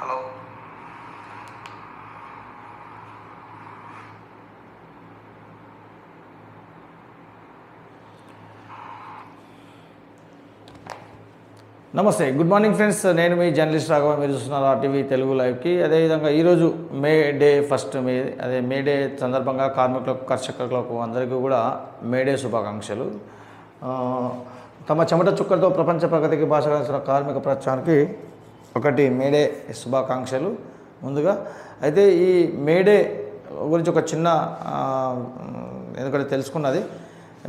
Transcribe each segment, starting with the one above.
Hello. నమస్తే, good morning friends. నేను మీ journalist Raghava. మీరు చూస్తున్నారు RTV తెలుగు లైవ్కి. అదేవిధంగా ఈరోజు మే డే ఫస్ట్ మే డే సందర్భంగా కార్మికులకు, కర్షకులకు అందరికీ కూడా మే డే శుభాకాంక్షలు. తమ చెమట చుక్కలతో ప్రపంచ ప్రగతికి భాష కార్మిక ప్రచారానికి ఒకటి మే డే శుభాకాంక్షలు ముందుగా. అయితే ఈ మే డే గురించి ఒక చిన్న ఎందుకంటే తెలుసుకున్నది.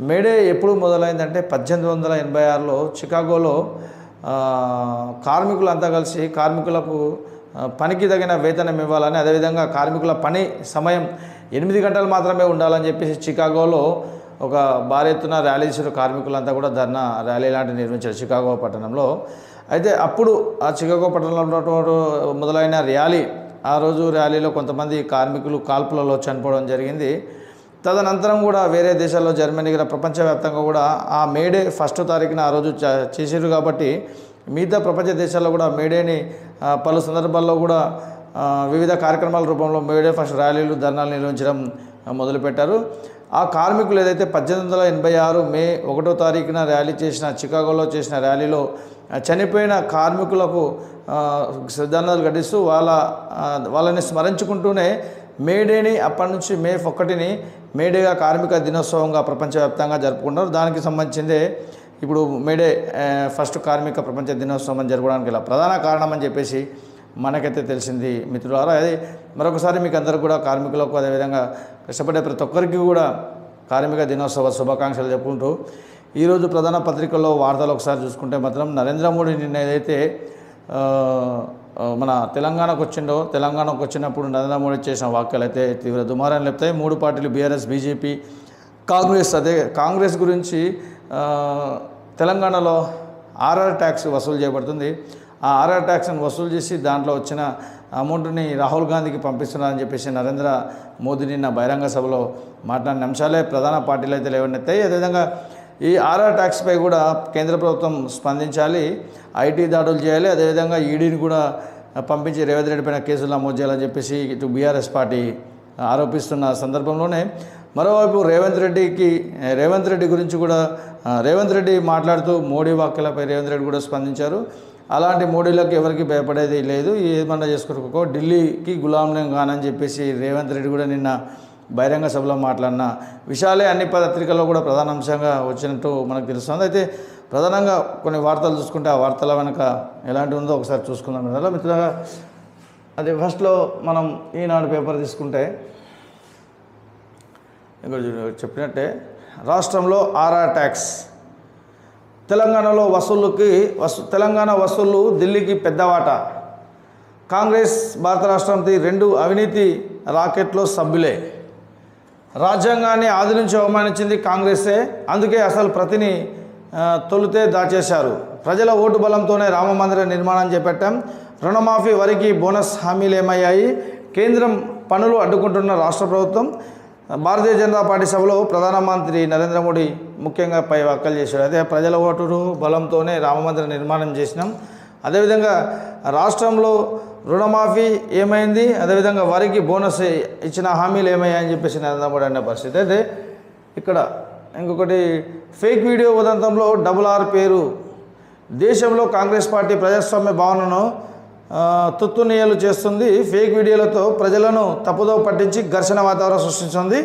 మే డే ఎప్పుడు మొదలైందంటే 1886లో చికాగోలో కార్మికులంతా కలిసి కార్మికులకు పనికి తగిన వేతనం ఇవ్వాలని, అదేవిధంగా కార్మికుల పని సమయం 8 గంటలు మాత్రమే ఉండాలని చెప్పేసి చికాగోలో ఒక భారీ ఎత్తున ర్యాలీ చేసిన కార్మికులంతా కూడా ధర్నా ర్యాలీ లాంటివి నిర్వహించారు చికాగో పట్టణంలో. అయితే అప్పుడు ఆ చికాగో పట్టణంలో మొదలైన ర్యాలీ, ఆ రోజు ర్యాలీలో కొంతమంది కార్మికులు కాల్పులలో చనిపోవడం జరిగింది. తదనంతరం కూడా వేరే దేశాల్లో జర్మనీ ప్రపంచవ్యాప్తంగా కూడా ఆ మేడే ఫస్ట్ తారీఖున ఆ రోజు చేసారు. కాబట్టి మిగతా ప్రపంచ దేశాల్లో కూడా మేడేని పలు సందర్భాల్లో కూడా వివిధ కార్యక్రమాల రూపంలో మేడే ఫస్ట్ ర్యాలీలు, ధర్నాలు నిర్వహించడం మొదలుపెట్టారు. ఆ కార్మికులు ఏదైతే 1886 మే 1వ తారీఖున ర్యాలీ చేసిన, చికాగోలో చేసిన ర్యాలీలో చనిపోయిన కార్మికులకు శ్రద్ధాంజలి ఘటిస్తూ వాళ్ళని స్మరించుకుంటూనే మేడేని అప్పటి నుంచి మే 1ని మేడేగా కార్మిక దినోత్సవంగా ప్రపంచవ్యాప్తంగా జరుపుకుంటారు. దానికి సంబంధించిందే ఇప్పుడు మేడే ఫస్ట్ కార్మిక ప్రపంచ దినోత్సవం అని జరపడానికి ఇలా ప్రధాన కారణం అని చెప్పేసి మనకైతే తెలిసింది మిత్రులారా. అది మరొకసారి మీకు అందరికీ కూడా కార్మికులకు, అదేవిధంగా కష్టపడే ప్రతి ఒక్కరికి కూడా కార్మిక దినోత్సవ శుభాకాంక్షలు చెప్పుకుంటూ ఈరోజు ప్రధాన పత్రికల్లో వార్తలు ఒకసారి చూసుకుంటే మాత్రం నరేంద్ర మోడీ నిన్న ఏదైతే మన తెలంగాణకు వచ్చినప్పుడు నరేంద్ర మోడీ చేసిన వ్యాఖ్యలు అయితే తీవ్ర దుమారాన్ని లేపుతాయి. 3 పార్టీలు బీఆర్ఎస్, బీజేపీ, కాంగ్రెస్. కాంగ్రెస్ గురించి తెలంగాణలో ఆర్ఆర్ ట్యాక్స్ వసూలు చేయబడుతుంది. ఆ ఆర్ఆర్ ట్యాక్స్ని వసూలు చేసి దాంట్లో వచ్చిన అమౌంట్ని రాహుల్ గాంధీకి పంపిస్తున్నారని చెప్పేసి నరేంద్ర మోదీ నిన్న బహిరంగ సభలో మాట్లాడిన అంశాలే ప్రధాన పార్టీలు అయితే లేవనెత్తాయి. అదేవిధంగా ఈ ఆర్ఆర్ ట్యాక్స్పై కూడా కేంద్ర ప్రభుత్వం స్పందించాలి, ఐటీ దాడులు చేయాలి, అదేవిధంగా ఈడీని కూడా పంపించి రేవంత్ రెడ్డి పైన కేసులు నమోదు చేయాలని చెప్పేసి ఇటు బీఆర్ఎస్ పార్టీ ఆరోపిస్తున్న సందర్భంలోనే మరోవైపు రేవంత్ రెడ్డి గురించి కూడా రేవంత్ రెడ్డి మాట్లాడుతూ మోడీ వ్యాఖ్యలపై రేవంత్ రెడ్డి కూడా స్పందించారు. అలాంటి మోడీలకు ఎవరికి భయపడేది లేదు, ఏమన్నా చేసుకోరుకో, ఢిల్లీకి గులాంలం కానని చెప్పేసి రేవంత్ రెడ్డి కూడా నిన్న బహిరంగ సభలో మాట్లాడిన విషయాలే అన్ని పత్రికల్లో కూడా ప్రధాన అంశంగా వచ్చినట్టు మనకు తెలుస్తుంది. అయితే ప్రధానంగా కొన్ని వార్తలు చూసుకుంటే ఆ వార్తల వెనక ఎలాంటి ఉందో ఒకసారి చూసుకుందాం కదా మిత్రులుగా. అదే ఫస్ట్లో మనం ఈనాడు పేపర్ తీసుకుంటే ఇక్కడ చెప్పినట్టే రాష్ట్రంలో ఆర్ఆర్ ట్యాక్స్, తెలంగాణలో తెలంగాణ వసూళ్లు ఢిల్లీకి పెద్దవాట, కాంగ్రెస్ భారత రాష్ట్రంతి 2 అవినీతి రాకెట్లో సభ్యులే, రాజ్యాంగాన్ని ఆది నుంచి అవమానించింది కాంగ్రెసే, అందుకే అసలు ప్రతిని తొలితే దాచేశారు, ప్రజల ఓటు బలంతోనే రామ మందిర నిర్మాణం చేపట్టాం, రుణమాఫీ వరకు బోనస్ హామీలు ఏమయ్యాయి, కేంద్రం పనులు అడ్డుకుంటున్న రాష్ట్ర ప్రభుత్వం. భారతీయ జనతా పార్టీ సభలో ప్రధానమంత్రి నరేంద్ర మోడీ ముఖ్యంగా పై వ్యాఖ్యలు చేశారు. అదే ప్రజల ఓటు బలంతోనే రామ మందిర నిర్మాణం చేసినాం, అదేవిధంగా రాష్ట్రంలో రుణమాఫీ ఏమైంది, అదేవిధంగా వారికి బోనస్ ఇచ్చిన హామీలు ఏమయ్యాయని చెప్పేసి నరేంద్ర మోడీ అనే పరిస్థితి. అయితే ఇక్కడ ఇంకొకటి ఫేక్ వీడియో ఉదంతంలో RRR పేరు, దేశంలో కాంగ్రెస్ పార్టీ ప్రజాస్వామ్య భావనను తుత్తునీయలు చేస్తుంది, ఫేక్ వీడియోలతో ప్రజలను తప్పుదో పట్టించి ఘర్షణ వాతావరణం సృష్టించింది.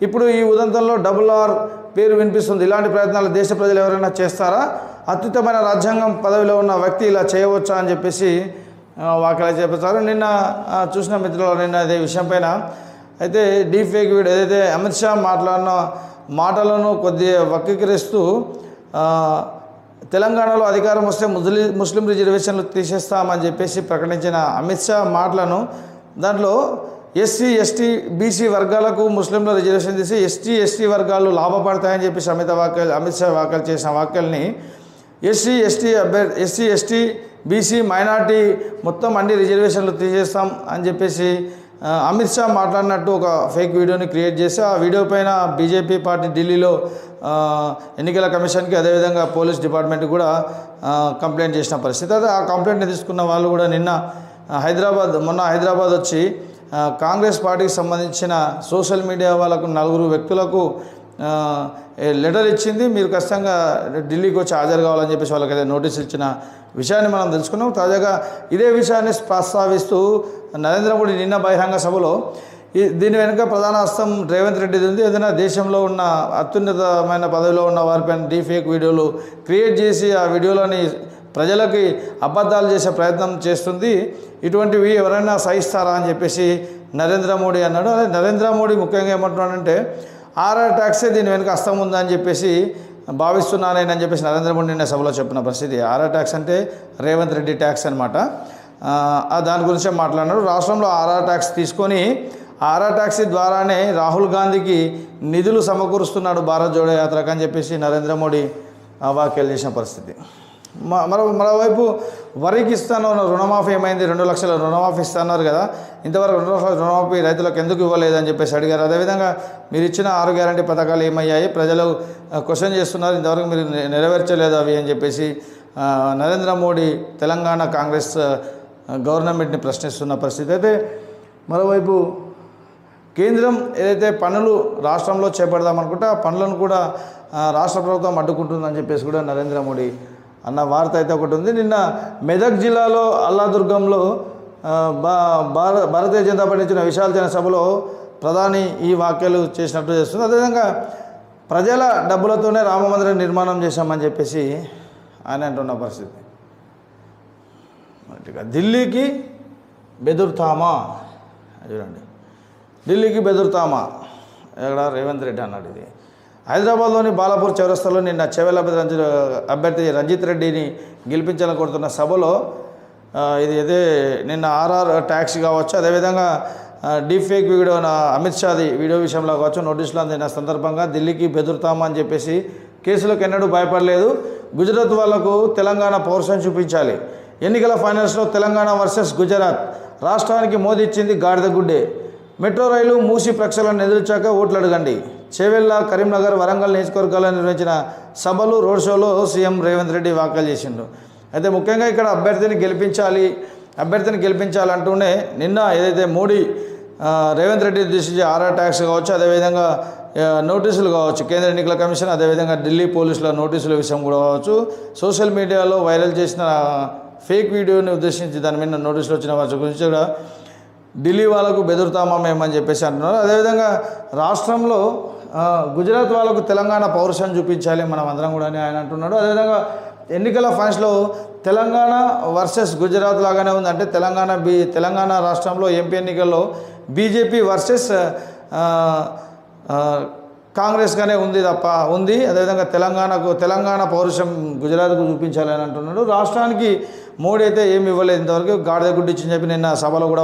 ఇప్పుడు ఈ ఉదంతంలో RRR పేరు వినిపిస్తుంది. ఇలాంటి ప్రయత్నాలు దేశ ప్రజలు ఎవరైనా చేస్తారా? అత్యుత్తమైన రాజ్యాంగం పదవిలో ఉన్న వ్యక్తి ఇలా చేయవచ్చా అని చెప్పేసి వ్యాఖ్యలు చెప్పారు. నిన్న చూసిన మిత్రులు నిన్న అదే విషయం పైన అయితే డీప్ ఫేక్ వీడియో ఏదైతే అమిత్ షా మాట్లాడిన మాటలను కొద్దిగా వక్రీకరిస్తూ తెలంగాణలో అధికారం వస్తే ముస్లిం రిజర్వేషన్లు తీసేస్తామని చెప్పేసి ప్రకటించిన అమిత్ షా మాటలను దాంట్లో ఎస్సీ, ఎస్టీ, బీసీ వర్గాలకు ముస్లింల రిజర్వేషన్ తీసి ఎస్టీ, ఎస్టీ వర్గాలు లాభపడతాయని చెప్పేసి అమిత్ షా వ్యాఖ్యలు చేసిన వ్యాఖ్యల్ని ఎస్సీ, ఎస్టీ, బీసీ, మైనార్టీ మొత్తం అన్ని రిజర్వేషన్లు తీసేస్తాం అని చెప్పేసి అమిత్ షా మాట్లాడినట్టు ఒక ఫేక్ వీడియోని క్రియేట్ చేసి ఆ వీడియో పైన బీజేపీ పార్టీ ఢిల్లీలో ఎన్నికల కమిషన్కి, అదేవిధంగా పోలీస్ డిపార్ట్మెంట్కి కూడా కంప్లైంట్ చేసిన పరిస్థితి. అదే ఆ కంప్లైంట్ని తీసుకున్న వాళ్ళు కూడా నిన్న మొన్న హైదరాబాద్ వచ్చి కాంగ్రెస్ పార్టీకి సంబంధించిన సోషల్ మీడియా వాళ్ళకు 4 వ్యక్తులకు లెటర్ ఇచ్చింది. మీరు ఖచ్చితంగా ఢిల్లీకి వచ్చి హాజరు కావాలని చెప్పేసి వాళ్ళకైతే నోటీస్ ఇచ్చిన విషయాన్ని మనం తెలుసుకున్నాం. తాజాగా ఇదే విషయాన్ని ప్రస్తావిస్తూ నరేంద్ర మోడీ నిన్న బహిరంగ సభలో దీని వెనుక ప్రధాన హస్తం రేవంత్ రెడ్డిది ఉంది. ఏదైనా దేశంలో ఉన్న అత్యున్నతమైన పదవిలో ఉన్న వారిపైన డీఫేక్ వీడియోలు క్రియేట్ చేసి ఆ వీడియోలని ప్రజలకి అబద్ధాలు చేసే ప్రయత్నం చేస్తుంది. ఇటువంటివి ఎవరైనా సహిస్తారా అని చెప్పేసి నరేంద్ర మోడీ అన్నాడు. అదే నరేంద్ర మోడీ ముఖ్యంగా ఏమంటున్నాడంటే ఆర్ఆర్ ట్యాక్సే దీని వెనుక హస్తం ఉందని చెప్పేసి భావిస్తున్నానని చెప్పేసి నరేంద్ర మోడీ నిన్న సభలో చెప్పిన పరిస్థితి. ఆర్ఆర్ ట్యాక్స్ అంటే రేవంత్ రెడ్డి ట్యాక్స్ అనమాట. దాని గురించే మాట్లాడినాడు. రాష్ట్రంలో ఆర్ఆర్ ట్యాక్స్ తీసుకొని ఆర్ఆర్ ట్యాక్సీ ద్వారానే రాహుల్ గాంధీకి నిధులు సమకూరుస్తున్నాడు భారత్ జోడో యాత్రకు అని చెప్పేసి నరేంద్ర మోడీ వ్యాఖ్యలు చేసిన పరిస్థితి. మరోవైపు వరికి ఇస్తాను రుణమాఫీ ఏమైంది? 2 లక్షల రుణమాఫీ ఇస్తున్నారు కదా, ఇంతవరకు 2 లక్షల రుణమాఫీ రైతులకు ఎందుకు ఇవ్వలేదని చెప్పేసి అడిగారు. అదేవిధంగా మీరు ఇచ్చిన 6 గ్యారంటీ పథకాలు ఏమయ్యాయి? ప్రజలు క్వశ్చన్ చేస్తున్నారు, ఇంతవరకు మీరు నెరవేర్చలేదు అవి అని చెప్పేసి నరేంద్ర మోడీ తెలంగాణ కాంగ్రెస్ గవర్నమెంట్ని ప్రశ్నిస్తున్న పరిస్థితి. అయితే మరోవైపు కేంద్రం ఏదైతే పనులు రాష్ట్రంలో చేపడదామనుకుంటే ఆ పనులను కూడా రాష్ట్ర ప్రభుత్వం అడ్డుకుంటుందని చెప్పేసి కూడా నరేంద్ర మోడీ అన్న వార్త అయితే ఒకటి ఉంది. నిన్న మెదక్ జిల్లాలో అల్లాదుర్గంలో భారతీయ జనతా పార్టీ ఇచ్చిన విశాలమైన సభలో ప్రధాని ఈ వ్యాఖ్యలు చేసినట్టు చేస్తుంది. అదేవిధంగా ప్రజల డబ్బులతోనే రామమందిరం నిర్మాణం చేశామని చెప్పేసి ఆయన అంటున్న పరిస్థితి. ఢిల్లీకి బెదురుతామా? చూడండి, ఢిల్లీకి బెదురుతామా ఎక్కడ రేవంత్ రెడ్డి అన్నాడు. ఇది హైదరాబాద్లోని బాలాపూర్ చౌరస్తాలో నిన్న చెవెల అభ్యర్థి రంజిత్ రెడ్డిని గెలిపించాలని కోరుతున్న సభలో ఇది అయితే నిన్న ఆర్ఆర్ ట్యాక్స్ కావచ్చు, అదేవిధంగా deepfake video Amit Shadi video విషయంలో కావచ్చు నోటీసులు అందిన సందర్భంగా ఢిల్లీకి బెదురుతామా అని చెప్పేసి కేసులకు ఎన్నడూ భయపడలేదు, గుజరాత్ వాళ్లకు తెలంగాణ పౌరుషం చూపించాలి, ఎన్నికల ఫైనల్స్లో తెలంగాణ వర్సెస్ గుజరాత్, రాష్ట్రానికి మోదీ ఇచ్చింది గాడిద గుడ్డే, మెట్రో రైలు మూసి ప్రక్షాళన ఎదుర్చాక ఓట్లు అడగండి, చేవెళ్ళ కరీంనగర్ వరంగల్ నియోజకవర్గాల్లో నిర్వహించిన సభలు రోడ్ షోలో సీఎం రేవంత్ రెడ్డి వ్యాఖ్యలు చేసిండు. అయితే ముఖ్యంగా ఇక్కడ అభ్యర్థిని గెలిపించాలంటూనే నిన్న ఏదైతే మోడీ రేవంత్ రెడ్డి ఉద్దేశించి ఆర్ఆర్ ట్యాక్స్ కావచ్చు, అదేవిధంగా నోటీసులు కావచ్చు, కేంద్ర ఎన్నికల కమిషన్, అదేవిధంగా ఢిల్లీ పోలీసుల నోటీసుల విషయం కూడా కావచ్చు, సోషల్ మీడియాలో వైరల్ చేసిన ఫేక్ వీడియోని ఉద్దేశించి దాని మీద నోటీసులు వచ్చిన వాటి గురించి కూడా ఢిల్లీ వాళ్ళకు బెదురుతామా మేమని చెప్పేసి అంటున్నారు. అదేవిధంగా రాష్ట్రంలో గుజరాత్ వాళ్ళకు తెలంగాణ పౌరుషం చూపించాలి మనం అందరం కూడా అని ఆయన అంటున్నాడు. అదేవిధంగా ఎన్నికల ఫైనల్స్లో తెలంగాణ వర్సెస్ గుజరాత్ లాగానే ఉంది. అంటే తెలంగాణ రాష్ట్రంలో ఎంపీ ఎన్నికల్లో బీజేపీ వర్సెస్ కాంగ్రెస్గానే ఉంది. అదేవిధంగా తెలంగాణ పౌరుషం గుజరాత్కు చూపించాలని అంటున్నాడు. రాష్ట్రానికి మోడీ అయితే ఏమి ఇవ్వలేదు ఇంతవరకు, గాడిద గుడ్డు ఇచ్చి చెప్పి నిన్న సభలో కూడా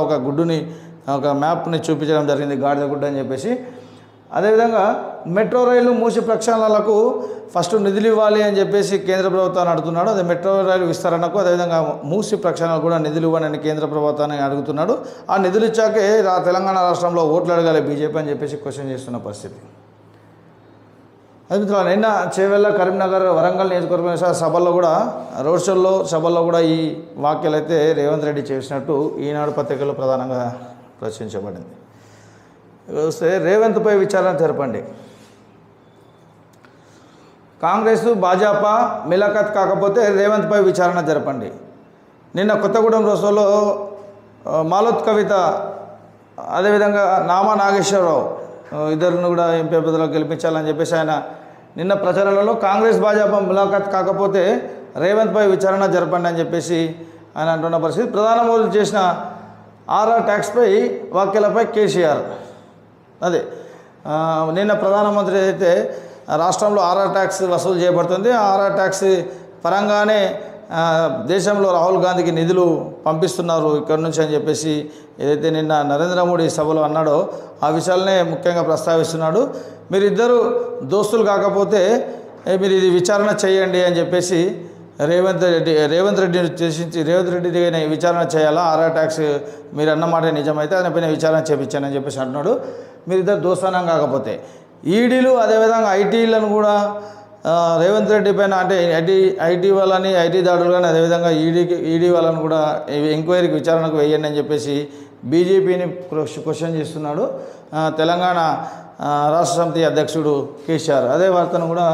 ఒక మ్యాప్ని చూపించడం జరిగింది, గాడిద గుడ్డ అని చెప్పేసి. అదేవిధంగా మెట్రో రైలు మూసి ప్రక్షాళనలకు ఫస్ట్ నిధులు ఇవ్వాలి అని చెప్పేసి కేంద్ర ప్రభుత్వాన్ని అడుగుతున్నాడు. అదే మెట్రో రైలు విస్తరణకు, అదేవిధంగా మూసి ప్రక్షాళనకు కూడా నిధులు ఇవ్వని కేంద్ర ప్రభుత్వాన్ని అడుగుతున్నాడు. ఆ నిధులు ఇచ్చాకే తెలంగాణ రాష్ట్రంలో ఓట్లు అడగాలి బీజేపీ అని చెప్పేసి క్వశ్చన్ చేస్తున్న పరిస్థితి. అది నిన్న చేవెళ్ళ కరీంనగర్ వరంగల్ నియోజకవర్గం సభల్లో కూడా రోడ్ షోల్లో సభల్లో కూడా ఈ వ్యాఖ్యలు అయితే రేవంత్ రెడ్డి చేసినట్టు ఈనాడు పత్రికలో ప్రధానంగా ప్రచురించబడింది. వస్తే రేవంత్పై విచారణ జరపండి, కాంగ్రెస్ భాజపా మిలకత్ కాకపోతే రేవంత్పై విచారణ జరపండి. నిన్న కొత్తగూడెం రోడ్లో మాలోత్ కవిత, అదేవిధంగా నామా నాగేశ్వరరావు ఇద్దరిని కూడా ఎంపీ అభ్యర్థులకు గెలిపించాలని చెప్పేసి ఆయన నిన్న ప్రచారంలో కాంగ్రెస్ భాజపా ములాఖాత్ కాకపోతే రేవంత్పై విచారణ జరపండి అని చెప్పేసి ఆయన అంటున్న పరిస్థితి. ప్రధానమంత్రి చేసిన ఆర్ఆర్ ట్యాక్స్పై వ్యాఖ్యలపై కేసీఆర్ నిన్న ప్రధానమంత్రి అయితే రాష్ట్రంలో ఆర్ఆర్ ట్యాక్స్ వసూలు చేయబడుతుంది, ఆర్ఆర్ ట్యాక్స్ పరంగానే దేశంలో రాహుల్ గాంధీకి నిధులు పంపిస్తున్నారు ఇక్కడి నుంచి అని చెప్పేసి ఏదైతే నిన్న నరేంద్ర మోడీ సభలో అన్నాడో ఆ విషయాలనే ముఖ్యంగా ప్రస్తావిస్తున్నాడు. మీరిద్దరు దోస్తులు కాకపోతే మీరు ఇది విచారణ చేయండి అని చెప్పేసి రేవంత్ రెడ్డిని ఉద్దేశించి రేవంత్ రెడ్డి విచారణ చేయాలా, ఆర్ఆర్ ట్యాక్స్ మీరు అన్నమాట నిజమైతే దానిపైన విచారణ చేయించానని చెప్పేసి అంటున్నాడు. మీరిద్దరు దోస్తానం కాకపోతే ఈడీలు అదేవిధంగా ఐటీలను కూడా రేవంత్ రెడ్డి పైన అంటే ఐటీ వాళ్ళని ఐటీ దాడులు కానీ అదేవిధంగా ఈడీ వాళ్ళని కూడా ఎంక్వైరీకి విచారణకు వేయండి అని చెప్పేసి బీజేపీని క్వశ్చన్ చేస్తున్నాడు తెలంగాణ రాష్ట్ర సమితి అధ్యక్షుడు కేసీఆర్. అదే వార్తను కూడా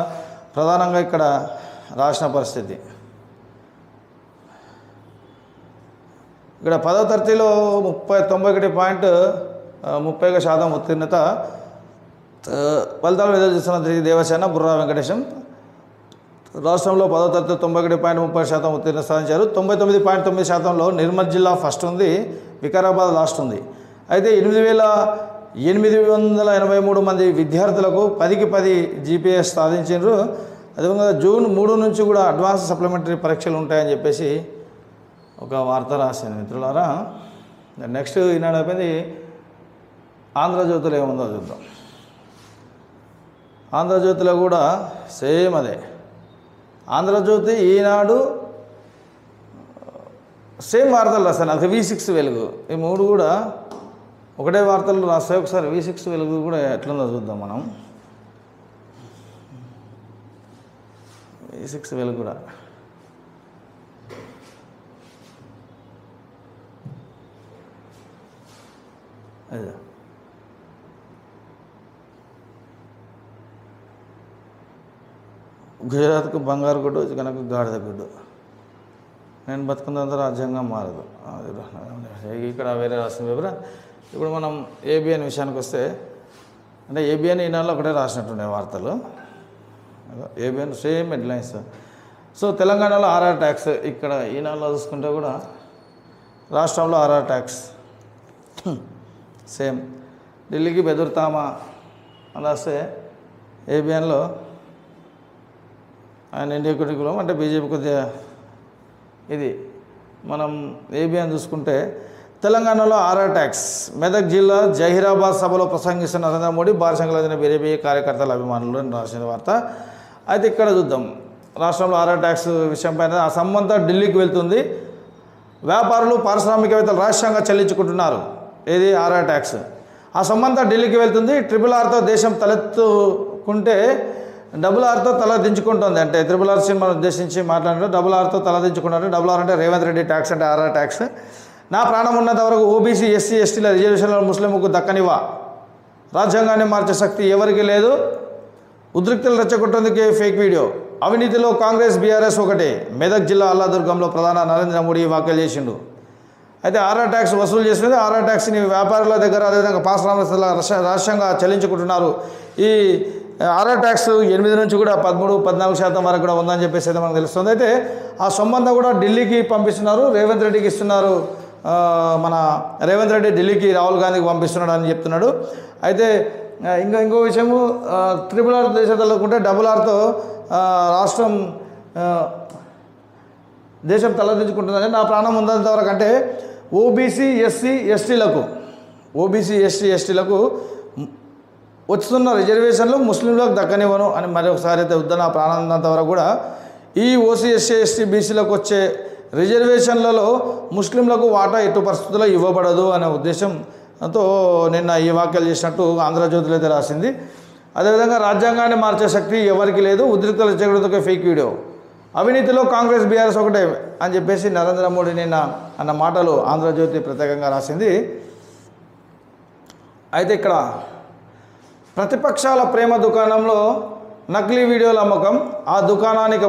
ప్రధానంగా ఇక్కడ రాసిన పరిస్థితి. ఇక్కడ 10వ తరగతిలో 91% ఉత్తీర్ణత ఫలితాలు విడుదల చేస్తున్న దేవసేన బుర్రా వెంకటేశం. రాష్ట్రంలో 10వ తరగతి 91.30% ఉత్తీర్ణత సాధించారు. 99.9%లో నిర్మల్ జిల్లా ఫస్ట్ ఉంది, వికారాబాద్ లాస్ట్ ఉంది. అయితే 8,883 మంది విద్యార్థులకు 10కి 10 జీపీఎస్ సాధించారు. అదేవిధంగా జూన్ 3 నుంచి కూడా అడ్వాన్స్ సప్లిమెంటరీ పరీక్షలు ఉంటాయని చెప్పేసి ఒక వార్త రాశాను మిత్రులారా. నెక్స్ట్ ఈనాడు అయిపోయింది. ఆంధ్రజ్యోతిలో ఏముందో చూద్దాం. ఆంధ్రజ్యోతిలో కూడా సేమ్ అదే. ఆంధ్రజ్యోతి, ఈనాడు సేమ్ వార్తలు రాస్తాను. అది V6 వెలుగు, ఈ మూడు కూడా ఒకటే వార్తలు రాస్తాయి. ఒకసారి V6 వెలుగు కూడా ఎట్లుందో చూద్దాం మనం. V6 వెలుగు కూడా అదే గుజరాత్కు బంగారు గుడ్డు, కనుక గాడిద గుడ్డు, నేను బతుకున్నంత రాజ్యాంగం మారదు. ఇక్కడ వేరే రాసిన పేపర్. ఇప్పుడు మనం ఏబిఎన్ విషయానికి వస్తే, అంటే ఏబిఎన్ ఈనాడులో ఒకటే రాసినట్టున్నాయి వార్తలు. ABN same headlines. సో తెలంగాణలో ఆర్ఆర్ ట్యాక్స్, ఇక్కడ ఈనాడులో చూసుకుంటే కూడా రాష్ట్రంలో ఆర్ఆర్ ట్యాక్స్ సేమ్. ఢిల్లీకి బెదురుతామా అని రాస్తే ఏబిఎన్లో ఆయన ఇండియా కుటుంబం అంటే బీజేపీ కొద్దిగా ఇది. మనం ఏబిఎన్ చూసుకుంటే తెలంగాణలో ఆర్ఆర్ ట్యాక్స్. మెదక్ జిల్లా జహీరాబాద్ సభలో ప్రసంగిస్తున్న నరేంద్ర మోడీ భారీ సంఖ్యలో చెందిన బీజేపీ కార్యకర్తల అభిమానులు అని రాసిన వార్త. అయితే ఇక్కడ చూద్దాం. రాష్ట్రంలో ఆర్ఆర్ ట్యాక్స్ విషయం పైన ఆ సంబంధం ఢిల్లీకి వెళ్తుంది. వ్యాపారులు పారిశ్రామికవేత్తలు రహస్యంగా చెల్లించుకుంటున్నారు. ఏది ఆర్ఆర్ ట్యాక్స్. ఆ సంబంధం ఢిల్లీకి వెళ్తుంది. RRRతో దేశం తలెత్తుకుంటే RRRతో తల దించుకుంటుంది. అంటే RRR సినిమాను ఉద్దేశించి మాట్లాడినట్టు RRRతో తల దించుకున్నారు. RRR అంటే రేవంత్ రెడ్డి ట్యాక్స్, అంటే ఆర్ఆర్ ట్యాక్స్. నా ప్రాణం ఉన్నంత వరకు ఓబీసీ ఎస్సీ ఎస్టీల రిజర్వేషన్లో ముస్లింకు దక్కనివా. రాజ్యాంగాన్ని మార్చే శక్తి ఎవరికి లేదు. ఉద్రిక్తలు రెచ్చగొట్టేందుకే ఫేక్ వీడియో. అవినీతిలో కాంగ్రెస్ బీఆర్ఎస్ ఒకటే. మెదక్ జిల్లా అల్లాదుర్గంలో ప్రధాని నరేంద్ర మోడీ వ్యాఖ్యలు చేసిండు. అయితే ఆర్ఆర్ ట్యాక్స్ వసూలు చేసినది. ఆర్ఆర్ ట్యాక్స్ని వ్యాపారుల దగ్గర అదేవిధంగా పారిశ్రామికవేత్తల రహస్యంగా చెల్లించుకుంటున్నారు. ఈ ఆర్ఆర్ ట్యాక్స్ 8 నుంచి కూడా 13-14% వరకు కూడా ఉందని చెప్పేసి అయితే మనకు తెలుస్తుంది. అయితే ఆ సొమ్మంతా కూడా ఢిల్లీకి పంపిస్తున్నారు, రేవంత్ రెడ్డికి ఇస్తున్నారు. మన రేవంత్ రెడ్డి ఢిల్లీకి రాహుల్ గాంధీకి పంపిస్తున్నాడు అని చెప్తున్నాడు. అయితే ఇంకో విషయము RRR దేశం తలకుంటే RRRతో రాష్ట్రం దేశం తలదించుకుంటుందని. నా ప్రాణం ఉన్నంత వరకు అంటే ఓబీసీ ఎస్సీ ఎస్టీలకు వస్తున్న రిజర్వేషన్లు ముస్లింలకు దక్కనివ్వను అని మరొకసారి అయితే వద్ద. నా ప్రాణం ఉన్నంత వరకు కూడా ఈ ఓసీ ఎస్సీ ఎస్టీ బీసీలకు వచ్చే రిజర్వేషన్లలో ముస్లింలకు వాటా ఎటు పరిస్థితుల్లో ఇవ్వబడదు అనే ఉద్దేశంతో నిన్న ఈ వ్యాఖ్యలు చేసినట్టు ఆంధ్రజ్యోతిలో అయితే రాసింది. అదేవిధంగా రాజ్యాంగాన్ని మార్చే శక్తి ఎవరికి లేదు. ఉద్రిక్తలు రెచ్చగొట్టేందుకే ఫేక్ వీడియో. అవినీతిలో కాంగ్రెస్ బీఆర్ఎస్ ఒకటే అని చెప్పేసి నరేంద్ర మోడీ నిన్న అన్న మాటలు ఆంధ్రజ్యోతి ప్రత్యేకంగా రాసింది. అయితే ఇక్కడ ప్రతిపక్షాల ప్రేమ దుకాణంలో నకిలీ వీడియోల అమ్మకం, ఆ దుకాణానికి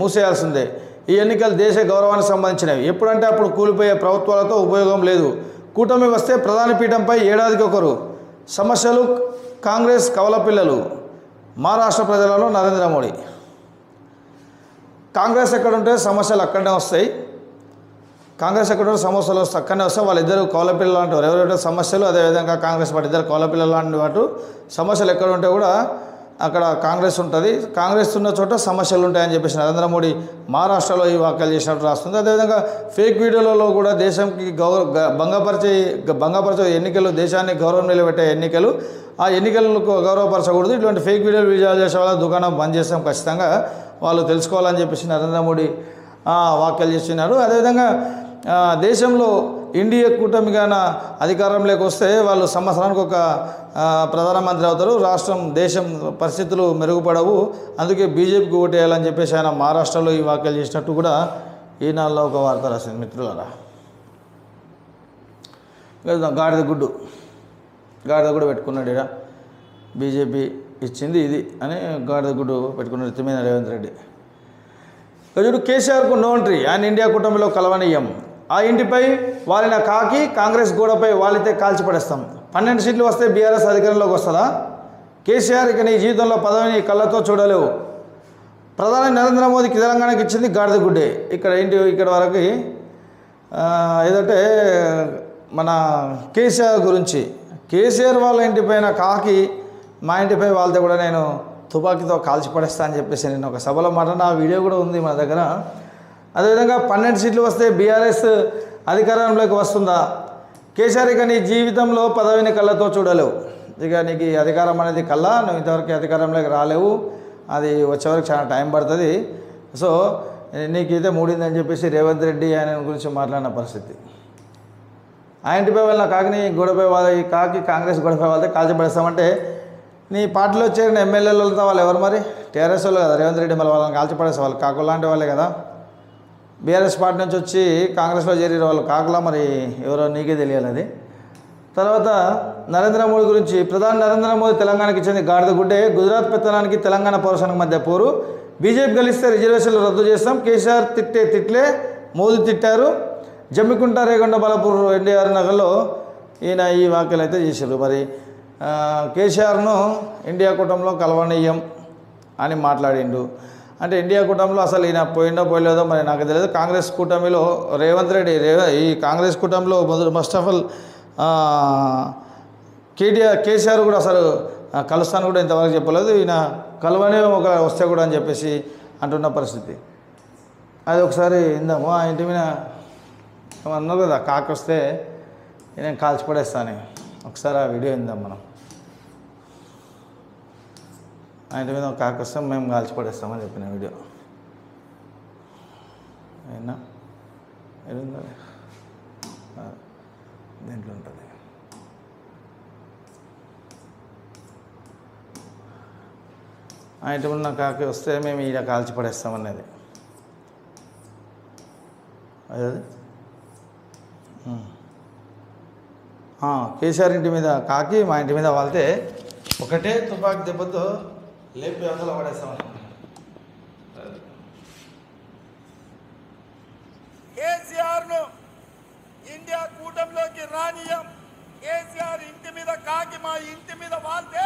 మూసేయాల్సిందే. ఈ ఎన్నికలు దేశ గౌరవానికి సంబంధించినవి. ఎప్పుడంటే అప్పుడు కూలిపోయే ప్రభుత్వాలతో ఉపయోగం లేదు. కూటమి వస్తే ప్రధాని పీఠంపై ఏడాదికి ఒకరు. సమస్యలు కాంగ్రెస్ కవలపిల్లలు. మహారాష్ట్ర ప్రజలలో నరేంద్ర మోడీ. కాంగ్రెస్ ఎక్కడుంటే సమస్యలు అక్కడనే వస్తాయి. కాంగ్రెస్ ఎక్కడుంటే సమస్యలు అక్కడనే వస్తాయి. వాళ్ళిద్దరు కౌలపిల్లలు లాంటి వారు. ఎవరైతే సమస్యలు, అదేవిధంగా కాంగ్రెస్ పార్టీ ఇద్దరు కౌలపిల్లలు లాంటి వాటి. సమస్యలు ఎక్కడ ఉంటే కూడా అక్కడ కాంగ్రెస్ ఉంటుంది. కాంగ్రెస్ ఉన్న చోట సమస్యలు ఉంటాయని చెప్పేసి నరేంద్ర మోడీ మహారాష్ట్రలో ఈ వ్యాఖ్యలు చేసినట్టు రాస్తుంది. అదేవిధంగా ఫేక్ వీడియోలలో కూడా దేశంకి భంగపరిచే ఎన్నికలు, దేశాన్ని గౌరవం నిలబెట్టే ఎన్నికలు, ఆ ఎన్నికలకు గౌరవపరచకూడదు. ఇటువంటి ఫేక్ వీడియోలు విజయాలు చేసే వాళ్ళ దుకాణం బంద్ చేస్తాం ఖచ్చితంగా వాళ్ళు తెలుసుకోవాలని చెప్పేసి నరేంద్ర మోడీ వ్యాఖ్యలు చేస్తున్నారు. అదేవిధంగా దేశంలో ఇండియా కూటమిగాన అధికారంలోకి వస్తే వాళ్ళు సంవత్సరానికి ఒక ప్రధానమంత్రి అవుతారు, రాష్ట్రం దేశం పరిస్థితులు మెరుగుపడవు, అందుకే బీజేపీకి ఓటు వేయాలని చెప్పేసి ఆయన మహారాష్ట్రలో ఈ వ్యాఖ్యలు చేసినట్టు కూడా ఈనాడులో ఒక వార్త రాసింది మిత్రులారా. గాడిద గుడ్డు పెట్టుకున్నాడు ఇక్కడ, బీజేపీ ఇచ్చింది ఇది అని గాడిద గుడ్డు పెట్టుకున్నాడు తిమ్మిన రేవంత్ రెడ్డి. చూడు, కేసీఆర్కు నో ఎంట్రీ, ఆయన ఇండియా కూటమిలో కలవనీయం, ఆ ఇంటిపై వాలిన కాకి కాంగ్రెస్ గోడపై వాలితే కాల్చిపడేస్తాం, 12 సీట్లు వస్తే బీఆర్ఎస్ అధికారంలోకి వస్తుందా, కేసీఆర్ ఇక నీ జీవితంలో పదవిని కళ్ళతో చూడలేవు, ప్రధాని నరేంద్ర మోదీకి తెలంగాణకి ఇచ్చింది గాడిద గుడ్డే. ఇక్కడ వరకు ఏదంటే మన కేసీఆర్ గురించి, కేసీఆర్ వాళ్ళ ఇంటిపైన కాకి మా ఇంటిపై వాళ్ళతో కూడా నేను తుపాకీతో కాల్చి పడేస్తా అని చెప్పేసి నేను ఒక సభలో మాట్లాడిన ఆ వీడియో కూడా ఉంది మన దగ్గర. అదేవిధంగా 12 సీట్లు వస్తే బీఆర్ఎస్ అధికారంలోకి వస్తుందా, కేసీఆర్ ఇక నీ జీవితంలో పదవిని కళ్ళతో చూడలేవు, ఇక నీకు అధికారం అనేది కల్లా, నువ్వు ఇంతవరకు అధికారంలోకి రాలేవు, అది వచ్చేవరకు చాలా టైం పడుతుంది, సో నీకైతే మూడిందని చెప్పేసి రేవంత్ రెడ్డి ఆయన గురించి మాట్లాడిన పరిస్థితి. ఆ ఇంటిపై వాళ్ళ కాకిని గొడవపై వాళ్ళ ఈ కాకి కాంగ్రెస్ గొడవపై వాళ్ళతో కాల్చిపడేస్తామంటే నీ పార్టీలో చేరిన ఎమ్మెల్యేలతో వాళ్ళు ఎవరు మరి, టీఆర్ఎస్ వాళ్ళు కదా, రేవంత్ రెడ్డి మళ్ళీ వాళ్ళని కాల్చిపడేస్తే వాళ్ళు కాకులు లాంటి వాళ్ళే కదా, బీఆర్ఎస్ పార్టీ నుంచి వచ్చి కాంగ్రెస్లో చేరిన వాళ్ళు కాకులా మరి ఎవరో నీకే తెలియాలి అది. తర్వాత నరేంద్ర మోడీ గురించి, ప్రధాని నరేంద్ర మోదీ తెలంగాణకి ఇచ్చింది గాడిద గుడ్డే, గుజరాత్ పెత్తనానికి తెలంగాణ పౌరసానికి మధ్య పోరు, బీజేపీ గెలిస్తే రిజర్వేషన్లు రద్దు చేస్తాం, కేసీఆర్ తిట్లే మోదీ తిట్టారు, జమ్మికుంట రేగొండ బలపూర్ ఎన్టీఆర్ నగర్లో ఈయన ఈ వ్యాఖ్యలు అయితే చేశారు. మరి కేసీఆర్ను ఇండియా కూటమిలో కలవనీయం అని మాట్లాడిండు. అంటే ఇండియా కూటమిలో అసలు ఈయన పోయలేదో మరి నాకు తెలియదు. కాంగ్రెస్ కూటమిలో రేవంత్ రెడ్డి ఈ కాంగ్రెస్ కూటమిలో ఫస్ట్ ఆఫ్ ఆల్ కేసీఆర్ కూడా అసలు కలుస్తాను కూడా ఇంతవరకు చెప్పలేదు, ఈయన కలవనే ఒక వస్తే కూడా అని చెప్పేసి అంటున్న పరిస్థితి. అది ఒకసారి ఇందాము ఆ ఇంటి మీద అన్నారు కదా కాకి వస్తే నేను కాల్చిపడేస్తాను, ఒకసారి ఆ వీడియో ఇందాం మనం. ఆ ఇంటి మీద కాకి వస్తే మేము కాల్చిపడేస్తామని చెప్పిన వీడియో అయినా ఏడుందా దీంట్లో ఉంటుంది. ఆ ఇంటి మీద కాకి వస్తే మేము ఈడ కాల్చిపడేస్తామనేది అదే. కేసీఆర్ ఇంటి మీద కాకి మా ఇంటి మీద వాళ్తే ఒకటే తుపాకీ దెబ్బతో లేపి అందులో పడేస్తామని. కేసీఆర్ను ఇండియా కూటమిలోకి రానియం, కేసీఆర్ ఇంటి మీద కాకి మా ఇంటి మీద వాళ్తే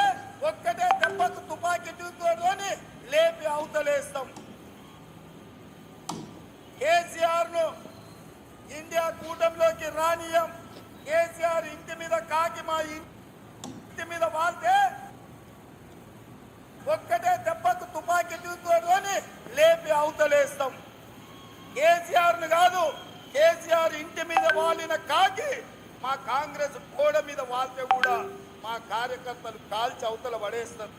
ఒక్కటే దెబ్బకు తుపాకీ దూకొని లేపి అవతలేస్తాం. కేసీఆర్ను ఇండియా కూటమిలోకి రానియం, కేసీఆర్ ఇంటి మీద కాకి మా ఇంటి మీద వాళ్తే ఒక్కటే దెబ్బకు తుపాకీ దూకొని లేపి అవతలేస్తాం. కేసీఆర్ను కాదు, కేసీఆర్ ఇంటి మీద వాలిన కాకి మా కాంగ్రెస్ గోడ మీద వాళ్తే కూడా మా కార్యకర్తలు కాల్చి అవతల పడేస్తారు.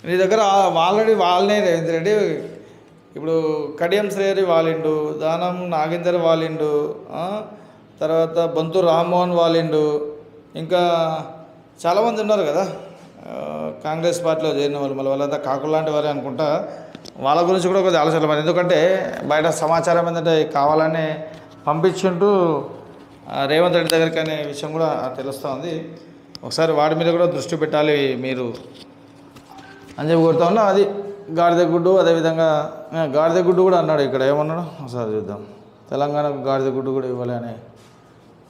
నీ దగ్గర ఆల్రెడీ వాళ్ళనే రేవంత్ రెడ్డి, ఇప్పుడు కడియం శ్రేయరి వాలిండు, దానం నాగేందర్ వాలిండు, తర్వాత బొంతు రామ్మోహన్ వాలిండు, ఇంకా చాలామంది ఉన్నారు కదా కాంగ్రెస్ పార్టీలో చేరిన వాళ్ళు, మళ్ళీ వాళ్ళంతా కాకులు లాంటి వారే అనుకుంటా. వాళ్ళ గురించి కూడా కొద్దిగా ఆలోచన మరి, ఎందుకంటే బయట సమాచారం ఏంటంటే కావాలని పంపించుంటూ రేవంత్ రెడ్డి దగ్గరికి అనే విషయం కూడా తెలుస్తూ ఉంది. ఒకసారి వాడి మీద కూడా దృష్టి పెట్టాలి మీరు అని చెప్పి కొడుతూ ఉన్నా. అది గాడిద గుడ్డు, అదేవిధంగా గాడిద గుడ్డు కూడా అన్నాడు ఇక్కడ, ఏమన్నాడు ఒకసారి చూద్దాం. తెలంగాణకు గాడిద గుడ్డు కూడా ఇవ్వాలి అనే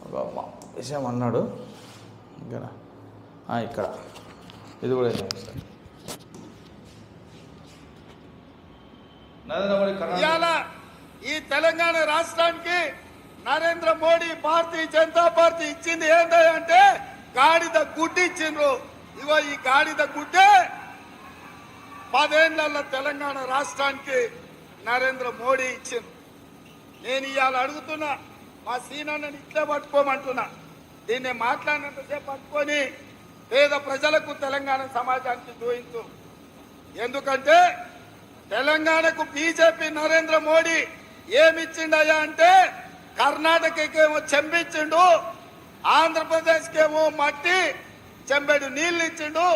ఒక విషయం అన్నాడు. ఇక్కడ ఇక్కడ ఇది కూడా ఇవాళ ఈ తెలంగాణ రాష్ట్రానికి నరేంద్ర మోడీ భారతీయ జనతా పార్టీ ఇచ్చింది ఏంటంటే గాడిద గుడ్డు ఇచ్చిండ్రు. ఇగో ఈ గాడిద గుడ్డే 10 ఏళ్ల తెలంగాణ రాష్ట్రానికి నరేంద్ర మోడీ ఇచ్చింది. నేను ఇవాళ అడుగుతున్నా, మా సీనాన్ని ఇట్లే పట్టుకోమంటున్నా, దీన్ని మాట్లాడినంతసేపు పట్టుకొని పేద ప్రజలకు తెలంగాణ సమాజానికి చూయించు. ఎందుకంటే తెలంగాణకు బీజేపీ నరేంద్ర మోడీ ఏమిచ్చిండయా అంటే కర్ణాటకకేమో చెంపించిండు, ఆంధ్రప్రదేశ్కేమో మట్టి చెంబెడు నీళ్లు ఇచ్చిండు,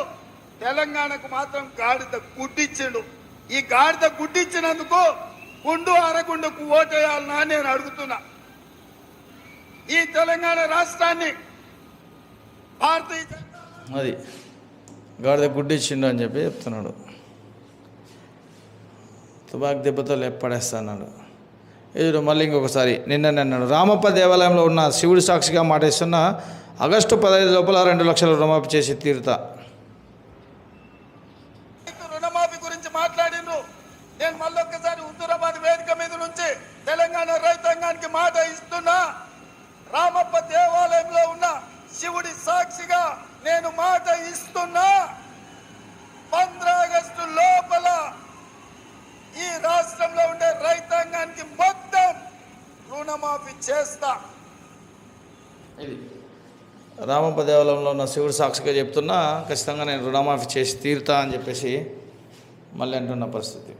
తెలంగాణకు మాత్రం గాడిద గుడ్డిచ్చిండు. ఈ గాడిద గుడ్డిచ్చినందుకు గుండు అరగుండుకు ఓటేయాలనా నేను అడుగుతున్నా. ఈ తెలంగాణ రాష్ట్రాన్ని భారతీయ అది గాడిద గుడ్డిచ్చిండు అని చెప్పి చెప్తున్నాడు. తుపాకి దెబ్బతో లేపడేస్తాడు. ఇది మళ్ళీ ఇంకొకసారి నిన్న అన్నాడు, రామప్ప దేవాలయంలో ఉన్న శివుడి సాక్షిగా మాటేస్తున్న ఆగస్టు 15 లోపల 2 లక్షల రుణమాఫీ చేసి తీరుతా. రుణమాఫీ గురించి మాట్లాడిండ్రు. నేను మళ్ళొక్కసారి హుజూరాబాద్ వేదిక మీద నుంచి తెలంగాణ రైతాంగానికి మాట ఇస్తున్నా. రామప్ప దేవాలయంలో ఉన్న శివుడి సాక్షిగా నేను మాట ఇస్తున్నా. 15 ఆగస్టు లోపల ఈ రాష్ట్రంలో ఉండే రైతాంగానికి మొత్తం రుణమాఫీ చేస్తా. ఇది రామప్ప దేవాలయంలో ఉన్న శివుడి సాక్షిగా చెప్తున్నా, ఖచ్చితంగా నేను రుణమాఫీ చేసి తీరుతా అని చెప్పేసి మళ్ళీ అంటున్న పరిస్థితి.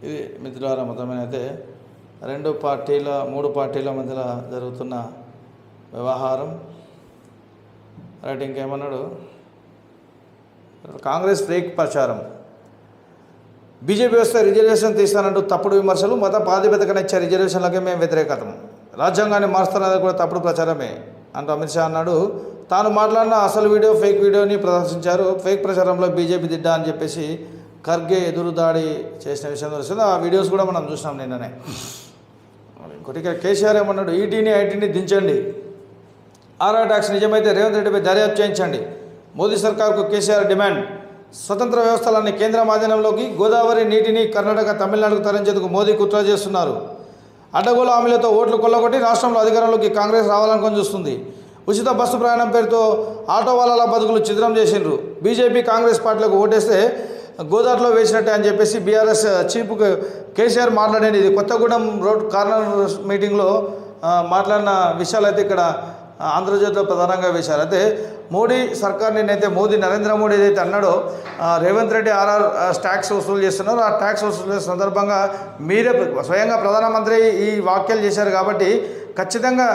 ఇది మిత్రులారా, మొత్తమైన అయితే 3 పార్టీల మధ్యలో జరుగుతున్న వ్యవహారం. రైట్, ఇంకేమన్నాడు, కాంగ్రెస్ ఫేక్ ప్రచారం, బీజేపీ వస్తే రిజర్వేషన్ తీస్తానంటూ తప్పుడు విమర్శలు, మత ప్రాతిపదికన ఇచ్చే రిజర్వేషన్లకే మేము వ్యతిరేకతం, రాజ్యాంగాన్ని మారుస్తున్నది కూడా తప్పుడు ప్రచారమే అంటూ అమిత్ షా అన్నాడు. తాను మాట్లాడిన అసలు వీడియో ఫేక్ వీడియోని ప్రదర్శించారు. ఫేక్ ప్రచారంలో బీజేపీ దిడ్డ అని చెప్పేసి ఖర్గే ఎదురుదాడి చేసిన విషయం తెలుస్తుంది. ఆ వీడియోస్ కూడా మనం చూసినాం నిన్ననే. ఇంకోటి కేసీఆర్ ఏమన్నాడు, ఈటీని ఐటీని దించండి, ఆర్ఆర్ ట్యాక్స్ నిజమైతే రేవంత్ రెడ్డిపై దర్యాప్తు చేయించండి. మోదీ సర్కార్కు కేసీఆర్ డిమాండ్. స్వతంత్ర వ్యవస్థలన్నీ కేంద్ర ఆధీనంలోకి, గోదావరి నీటిని కర్ణాటక తమిళనాడుకు తరలించేందుకు మోదీ కుట్ర చేస్తున్నారు. అడ్డగోలు హామీలతో ఓట్లు కొల్లగొట్టి రాష్ట్రంలో అధికారంలోకి కాంగ్రెస్ రావాలనుకొని చూస్తుంది. ఉచిత బస్సు ప్రయాణం పేరుతో ఆటో వాళ్ళ బతుకులు ఛిద్రం చేసిండ్రు. బీజేపీ కాంగ్రెస్ పార్టీలకు ఓటేస్తే గోదావరిలో వేసినట్టే అని చెప్పేసి బీఆర్ఎస్ చీఫ్ కేసీఆర్ మాట్లాడేది. ఇది కొత్తగూడెం రోడ్ కార్నర్ మీటింగ్లో మాట్లాడిన విషయాలు అయితే ఇక్కడ ఆంధ్రజ్యోతిలో ప్రధానంగా వేశారు. అయితే మోడీ సర్కార్ని నరేంద్ర మోడీ ఏదైతే అన్నాడో, రేవంత్ రెడ్డి ఆర్ఆర్ ట్యాక్స్ వసూలు చేస్తున్నారు. ఆ ట్యాక్స్ వసూలు చేసే సందర్భంగా మీరే స్వయంగా ప్రధానమంత్రి ఈ వ్యాఖ్యలు చేశారు కాబట్టి ఖచ్చితంగా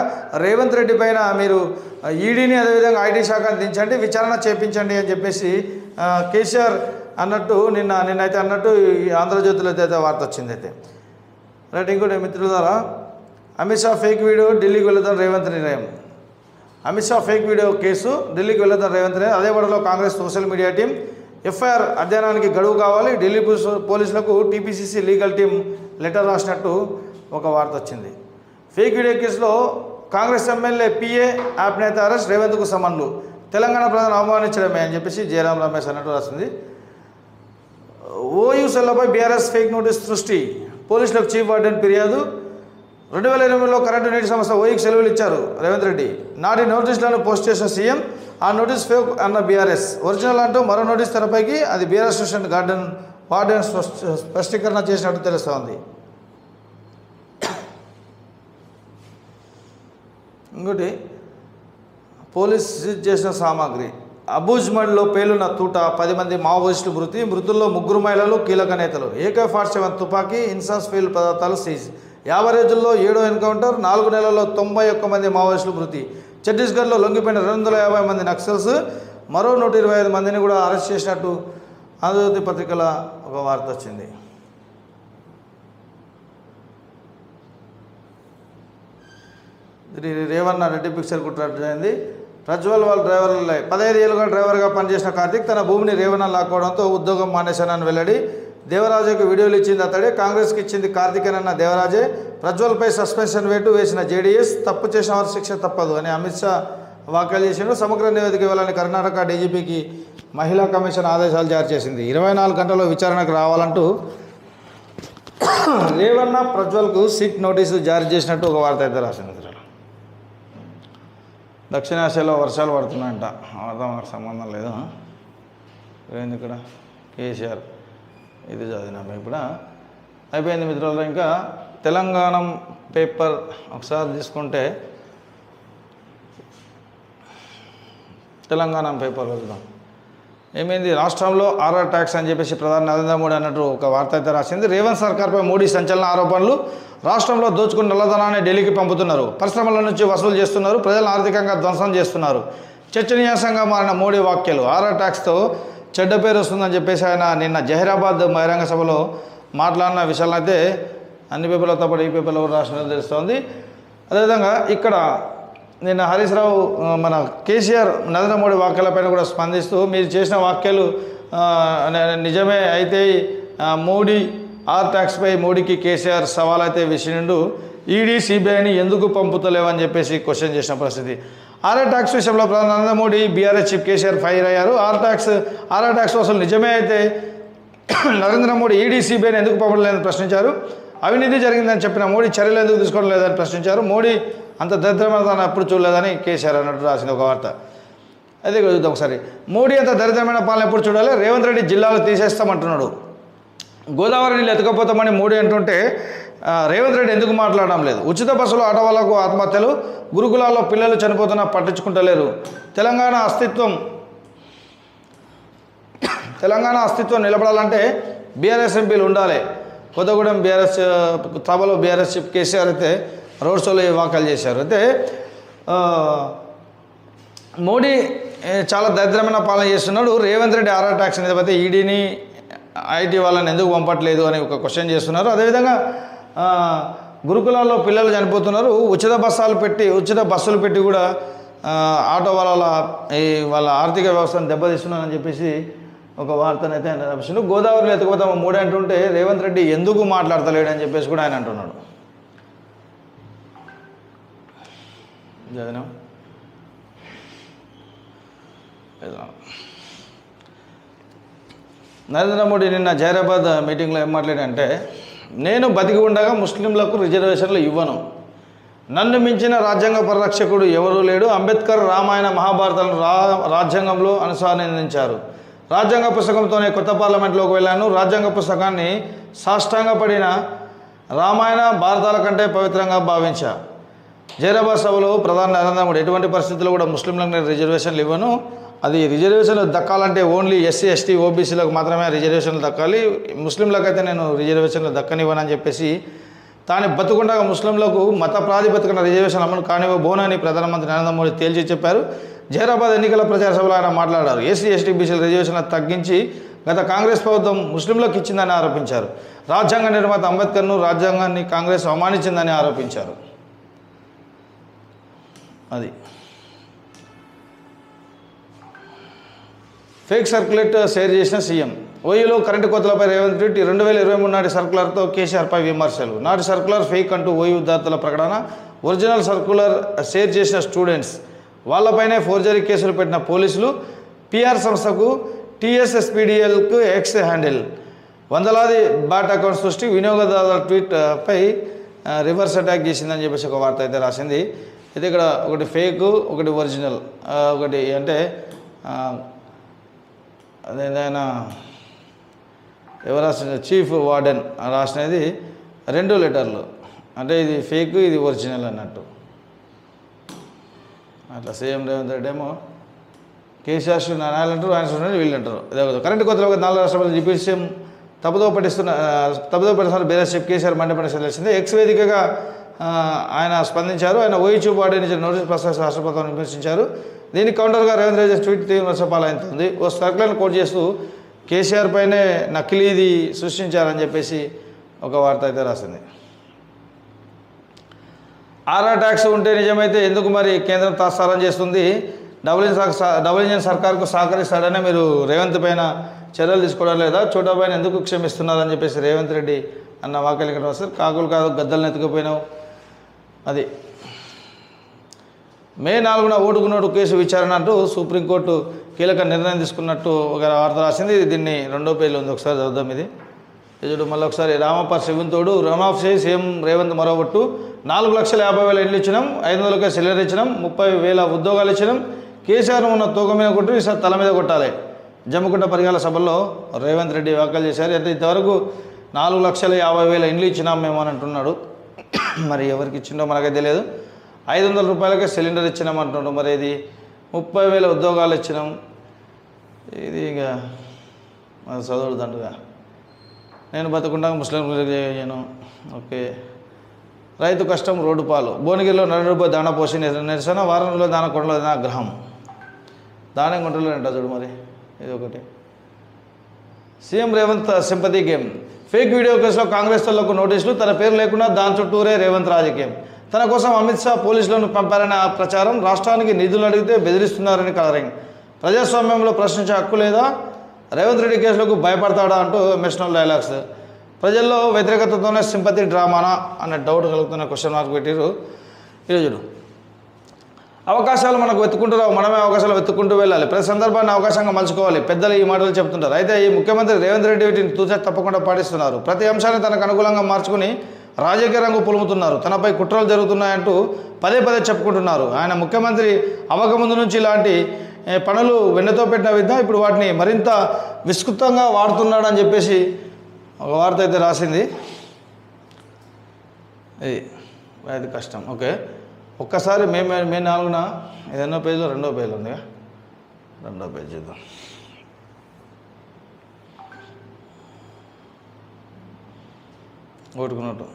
రేవంత్ రెడ్డి పైన మీరు ఈడీని అదేవిధంగా ఐటీ శాఖను దించండి, విచారణ చేపించండి అని చెప్పేసి కేసీఆర్ అన్నట్టు నిన్నైతే అన్నట్టు ఈ ఆంధ్రజ్యోతిలో అయితే వార్త వచ్చింది. అయితే రైట్, ఇంకోటి మిత్రుల ద్వారా అమిత్ షా ఫేక్ వీడియో ఢిల్లీకి వెళ్తాం రేవంత్ నిర్ణయం. Amit Shah fake video case ఢిల్లీకి వెళ్తాం రేవంత్ నిర్ణయం. అదే పడలో Congress social media team FIR అధ్యయనానికి గడువు కావాలి, ఢిల్లీ పోలీసులకు టీపీసీసీ లీగల్ టీం లెటర్ రాసినట్టు ఒక వార్త వచ్చింది. ఫేక్ వీడియో కేసులో కాంగ్రెస్ ఎమ్మెల్యే పిఏ యాప్ నేత అరెస్ట్, రేవంత్కు సమన్లు, తెలంగాణ ప్రజలను అవమానించడమే అని చెప్పేసి జయరాం రమేష్ అన్నట్టు రాసింది. ఓయూ సెల్లపై బీఆర్ఎస్ ఫేక్ నోటీస్ సృష్టి, పోలీసులకు చీఫ్ వార్డెన్ ఫిర్యాదు. 2020లో కరెంటు నీటి సంస్థ ఓయూకి సెలవులు ఇచ్చారు రేవంత్ రెడ్డి. నాటి నోటీసులను పోస్ట్ చేసిన సీఎం, ఆ నోటీస్ ఫేక్ అన్న బీఆర్ఎస్, ఒరిజినల్ అంటూ మరో నోటీస్ తెరపైకి, అది బీఆర్ఎస్ స్టేషన్ వార్డెన్ స్పష్టీకరణ చేసినట్టు తెలుస్తోంది. ఇంకోటి, పోలీస్ సీజ్ చేసిన సామాగ్రి, అబూజ్మండ్లో పేలున్న తూట, 10 మంది మావోయిస్టులు మృతి, మృతుల్లో 3 మహిళలు కీలక నేతలు. AK-47 తుపాకీ, ఇన్సాస్ ఫెయిల్ పదార్థాలు సీజ్. 50 రోజుల్లో 7వ ఎన్కౌంటర్, 4 నెలల్లో 91 మంది మావోయిస్టులు మృతి. ఛత్తీస్గఢ్లో లొంగిపోయిన 250 మంది నక్సల్స్, మరో 125 మందిని కూడా అరెస్ట్ చేసినట్టు ఆంధ్రజ్యోతి పత్రికల ఒక వార్త వచ్చింది. రేవన్న రెడ్డి పిక్చర్ కుట్రైంది. ప్రజ్వల్ వాళ్ళ డ్రైవర్లే 15 ఏళ్ళుగా డ్రైవర్గా పనిచేసిన కార్తీక్ తన భూమిని రేవణ లాక్కోవడంతో ఉద్యోగం మానేశానని వెల్లడి. దేవరాజుకు వీడియోలు ఇచ్చింది అతడే, కాంగ్రెస్కి ఇచ్చింది కార్తీకేనన్న దేవరాజే. ప్రజ్వల్పై సస్పెన్షన్ వేటు వేసిన జేడీఎస్, తప్పు చేసిన వారి శిక్ష తప్పదు అని అమిత్ షా వ్యాఖ్యలు చేసిండు. సమగ్ర నివేదిక ఇవ్వాలని కర్ణాటక డీజీపీకి మహిళా కమిషన్ ఆదేశాలు జారీ చేసింది. 24 గంటల్లో విచారణకు రావాలంటూ రేవన్న ప్రజ్వల్కు సిట్ నోటీసు జారీ చేసినట్టు ఒక వార్త అయితే రాసింది. దక్షిణాసియాలో వర్షాలు పడుతున్నాయంట, అర్థం మనకు సంబంధం లేదు. ఏంది ఇక్కడ కేసీఆర్ ఇది చదివినాము ఇప్పుడు అయిపోయింది మిత్రులు. ఇంకా తెలంగాణ పేపర్ ఒకసారి తీసుకుంటే తెలంగాణ పేపర్ వెళ్దాం. ఏమైంది, రాష్ట్రంలో ఆర్ఆర్ ట్యాక్స్ అని చెప్పేసి ప్రధాని నరేంద్ర మోడీ అన్నట్టు ఒక వార్త అయితే రాసింది. రేవంత్ సర్కార్పై మోడీ సంచలన ఆరోపణలు. రాష్ట్రంలో దోచుకున్న నల్లధనాన్ని ఢిల్లీకి పంపుతున్నారు, పరిశ్రమల నుంచి వసూలు చేస్తున్నారు, ప్రజలను ఆర్థికంగా ధ్వంసం చేస్తున్నారు. చర్చనీయాంశంగా మారిన మోడీ వ్యాఖ్యలు. ఆర్ఆర్ ట్యాక్స్తో చెడ్డ పేరు వస్తుందని చెప్పేసి ఆయన నిన్న జహీరాబాద్ బహిరంగ సభలో మాట్లాడిన విషయాలను అయితే అన్ని పేపర్లతో పాటు ఈ పేపర్లో రాసినట్టు తెలుస్తోంది. అదేవిధంగా ఇక్కడ నిన్న హరీష్ రావు మన కేసీఆర్ నరేంద్ర మోడీ వ్యాఖ్యలపైన కూడా స్పందిస్తూ, మీరు చేసిన వ్యాఖ్యలు నిజమే అయితే మోడీ ఆర్ ట్యాక్స్పై మోడీకి కేసీఆర్ సవాల్ అయితే విసిరిండు. ఈడీ సిబిఐని ఎందుకు పంపుతలేవని చెప్పేసి క్వశ్చన్ చేసిన పరిస్థితి. ఆర్ఆర్ ట్యాక్స్ విషయంలో ప్రధాని Narendra Modi BRS chief KCR fire అయ్యారు. ఆర్ఆర్ ట్యాక్స్ అసలు నిజమే అయితే నరేంద్ర మోడీ ఈడీ సిబిఐని ఎందుకు పంపలేదని ప్రశ్నించారు. అవినీతి జరిగిందని చెప్పిన మోడీ చర్యలు ఎందుకు తీసుకోవడం లేదని ప్రశ్నించారు. మోడీ అంత దరిద్రమైన ఎప్పుడు చూడలేదని కేసీఆర్ అన్నట్టు రాసింది ఒక వార్త. అదే చూద్దాం ఒకసారి. మోడీ అంత దరిద్రమైన పాలన ఎప్పుడు చూడాలి, రేవంత్ రెడ్డి జిల్లాలు తీసేస్తామంటున్నాడు. గోదావరి నీళ్ళు ఎత్తుకపోతామని మోడీ అంటుంటే రేవంత్ రెడ్డి ఎందుకు మాట్లాడడం లేదు. ఉచిత బస్సులు ఆటో వాళ్లకు ఆత్మహత్యలు, గురుకులాల్లో పిల్లలు చనిపోతున్నా పట్టించుకుంటలేరు. తెలంగాణ అస్తిత్వం నిలబడాలంటే బీఆర్ఎస్ ఎంపీలు ఉండాలి. కొత్తగూడెం బీఆర్ఎస్ సభలో బీఆర్ఎస్ చీఫ్ కేసీఆర్ అయితే రోడ్ షోలో వ్యాఖ్యలు చేశారు. అయితే మోడీ చాలా దరిద్రమైన పాలన చేస్తున్నాడు. రేవంత్ రెడ్డి ఆర్ఆర్ ట్యాక్స్ మీద అయితే ఈడీని ఐటీ వాళ్ళని ఎందుకు పంపట్లేదు అని ఒక క్వశ్చన్ చేస్తున్నారు. అదేవిధంగా గురుకులాల్లో పిల్లలు చనిపోతున్నారు, ఉచిత బస్సులు పెట్టి కూడా ఆటో వాళ్ళ ఆర్థిక వ్యవస్థను దెబ్బతీస్తున్నారని చెప్పేసి ఒక వార్తనైతే ఆయన రాసిండు. గోదావరిలో ఎత్తుకుపోతాము మోడీ అంటుంటే రేవంత్ రెడ్డి ఎందుకు మాట్లాడతలేడని చెప్పేసి కూడా ఆయన అంటున్నాడు. నరేంద్ర మోడీ నిన్న జహీరాబాద్ మీటింగ్లో ఏం మాట్లాడంటే, నేను బతికి ఉండగా ముస్లింలకు రిజర్వేషన్లు ఇవ్వను, నన్ను మించిన రాజ్యాంగ పరిరక్షకుడు ఎవరూ లేడు. అంబేద్కర్ రామాయణ మహాభారతాలను రాజ్యాంగంలో అనుసంధానించారు. రాజ్యాంగ పుస్తకంతోనే కొత్త పార్లమెంట్లోకి వెళ్ళాను. రాజ్యాంగ పుస్తకాన్ని సాష్టాంగపడిన రామాయణ భారతాల కంటే పవిత్రంగా భావించా. జహీరాబాద్ సభలో ప్రధాని నరేంద్ర మోడీ ఎటువంటి పరిస్థితుల్లో కూడా ముస్లింలకు నేను రిజర్వేషన్లు ఇవ్వను, అది రిజర్వేషన్లు దక్కాలంటే ఓన్లీ ఎస్సీ ఎస్టీ ఓబీసీలకు మాత్రమే రిజర్వేషన్లు దక్కాలి, ముస్లింలకైతే నేను రిజర్వేషన్లు దక్కనివ్వనని చెప్పేసి తాను బతుకుండగా ముస్లింలకు మత ప్రాతిపదికన రిజర్వేషన్లు అమలు కానివ్వబోనని ప్రధానమంత్రి నరేంద్ర మోడీ తేల్చి చెప్పారు. జహీరాబాద్ ఎన్నికల ప్రచార సభలో ఆయన మాట్లాడారు. ఎస్సీ ఎస్టీ బీసీల రిజర్వేషన్లు తగ్గించి గత కాంగ్రెస్ ప్రభుత్వం ముస్లింలకు ఇచ్చిందని ఆరోపించారు. రాజ్యాంగ నిర్మాత అంబేద్కర్ను రాజ్యాంగాన్ని కాంగ్రెస్ అవమానించిందని ఆరోపించారు. అది ఫేక్ సర్క్యులేట్ షేర్ చేసిన సీఎం. ఓయూలో కరెంటు కోతలపై రేవంత్ రెడ్డి 2023 నాటి సర్కులర్తో కేసీఆర్పై విమర్శలు. నాటి సర్కులర్ ఫేక్ అంటూ ఓయూ విద్యార్థుల ప్రకటన. ఒరిజినల్ సర్కులర్ షేర్ చేసిన స్టూడెంట్స్, వాళ్ళపైనే ఫోర్జరీ కేసులు పెట్టిన పోలీసులు. పిఆర్ సంస్థకు టీఎస్ఎస్పీడీఎల్కు ఎక్స్ హ్యాండిల్. వందలాది బాట్ అకౌంట్ సృష్టి, వినియోగదారుల ట్వీట్పై రివర్స్ అటాక్ చేసిందని చెప్పేసి ఒక వార్త అయితే రాసింది. అయితే ఇక్కడ ఒకటి ఫేక్, ఒకటి ఒరిజినల్, ఒకటి అంటే అదేదైనా ఎవరు రాసిన చీఫ్ వార్డెన్ రాసినది 2 లెటర్లు, అంటే ఇది ఫేక్ ఇది ఒరిజినల్ అన్నట్టు. అట్లా సీఎం రేవంత్ రెడ్డి ఏమో కేసీఆర్ నాయలు అంటారు, ఆయన స్టూడెంట్ వీళ్ళు అంటారు. ఇదే కరెంటు కొత్తలో 4 రాష్ట్రాల డిప్యూటీ సీఎం తప్పుదో పట్టిస్తున్నారు బీఆర్ఎస్ చీఫ్ కేసీఆర్ మండపడి తెలిసింది. ఎక్స్ వేదికగా ఆయన స్పందించారు. ఆయన ఓయిచూ బాడీ నుంచి నోటీస్ ప్రసాద్ రాష్ట్రపతిని విమర్శించారు. దీనికి కౌంటర్గా రేవంత్ రెడ్డి ట్వీట్ విమర్శపాలవుతుంది. ఓ సర్కులర్ను కోట్ చేస్తూ కేసీఆర్ పైనే నకిలీది సృష్టించారని చెప్పేసి ఒక వార్త అయితే రాసింది. ఆర్ఆర్ ట్యాక్స్ ఉంటే నిజమైతే ఎందుకు మరి కేంద్రం తాత్సారం చేస్తుంది? డబుల్ ఇంజన్ సర్కార్కు సహకరిస్తాడనే మీరు రేవంత్ పైన చర్యలు తీసుకోవడం లేదా? చోటాపైన ఎందుకు క్షమిస్తున్నారని చెప్పేసి రేవంత్ రెడ్డి అన్న వాక్యాలు ఇక్కడ వస్తారు. కాకులు కాదు గద్దలను ఎత్తుకుపోయినావు. అది మే 4న ఓటుకు నోటు కేసు విచారణ అంటూ సుప్రీంకోర్టు కీలక నిర్ణయం తీసుకున్నట్టు ఒక వార్త రాసింది. దీన్ని 2వ పేజీలో ఉంది, ఒకసారి చదువుదాం. ఇది చూడు మళ్ళీ ఒకసారి. రామప్ప శివంతోడు రమాఫ్ చేసి సీఎం రేవంత్ మరోబట్టు. 4,50,000 ఇండ్లు ఇచ్చినాం, 500,000 సిలిండర్ ఇచ్చినాం, 30,000 ఉద్యోగాలు ఇచ్చినాం. కేసీఆర్ ఉన్న తూక మీద కొట్టు, ఈసారి తల మీద కొట్టాలి. జమ్మికుంట పరిగాల సభల్లో రేవంత్ రెడ్డి వ్యాఖ్యలు చేశారు. అయితే ఇంతవరకు 4,50,000 ఇండ్లు ఇచ్చినాం మేము అని అంటున్నాడు. మరి ఎవరికి ఇచ్చిండో మనకైతే తెలియదు. 500 రూపాయలకే సిలిండర్ ఇచ్చినాం అంటున్నాడు. మరి ఇది 30,000 ఉద్యోగాలు ఇచ్చినాం, ఇది ఇక మన చదువుడు దండుగా నేను బతుకుండా ముస్లిం చేయను. ఓకే. రైతు కష్టం రోడ్డు పాలు, భువనగిరిలో ₹100 దాణా పోసి నిరసన, వారంలో దానకొండలో గ్రహం, దానం గుంటలో అంట చూడు. మరి ఇది ఒకటి. CM Revanth sympathy game, fake video కేసులో కాంగ్రెస్ తల్లకు నోటీసులు, తన పేరు లేకుండా దాని చుట్టూరే రేవంత్ రాజకీయం, తన కోసం అమిత్ షా పోలీసులను పంపారని ఆ ప్రచారం, రాష్ట్రానికి నిధులు అడిగితే బెదిరిస్తున్నారని కలరింగ్, ప్రజాస్వామ్యంలో ప్రశ్నించే హక్కు లేదా, రేవంత్ రెడ్డి కేసులకు భయపడతాడా అంటూ ఎమోషనల్ డైలాగ్స్, ప్రజల్లో వ్యతిరేకతతోనే సింపతి డ్రామానా అనే డౌట్ కలుగుతున్న క్వశ్చన్ మార్క్ పెట్టిరు. ఈరోజు అవకాశాలు మనకు వెతుక్కుంటూ రావు, మనమే అవకాశాలు వెతుక్కుంటూ వెళ్ళాలి, ప్రతి సందర్భాన్ని అవకాశంగా మలుచుకోవాలి, పెద్దలు ఈ మాటలు చెప్తుంటారు. అయితే ఈ ముఖ్యమంత్రి రేవంత్ రెడ్డి వీటిని తూచా తప్పకుండా పాటిస్తున్నారు. ప్రతి అంశాన్ని తనకు అనుకూలంగా మార్చుకుని రాజకీయ రంగు పులుముతున్నారు. తనపై కుట్రలు జరుగుతున్నాయంటూ పదే పదే చెప్పుకుంటున్నారు. ఆయన ముఖ్యమంత్రి అవ్వకముందు నుంచి ఇలాంటి పనులు వెన్నతో పెట్టిన విధంగా ఇప్పుడు వాటిని మరింత విస్తృతంగా వాడుతున్నాడని చెప్పేసి ఒక వార్త అయితే రాసింది. అది కష్టం. ఓకే, ఒక్కసారి మే 4న ఇది ఎన్నో పేజీలో, 2వ పేజీలో ఉందిగా, 2వ పేజీ చూద్దాం. ఓటుకున్నట్టు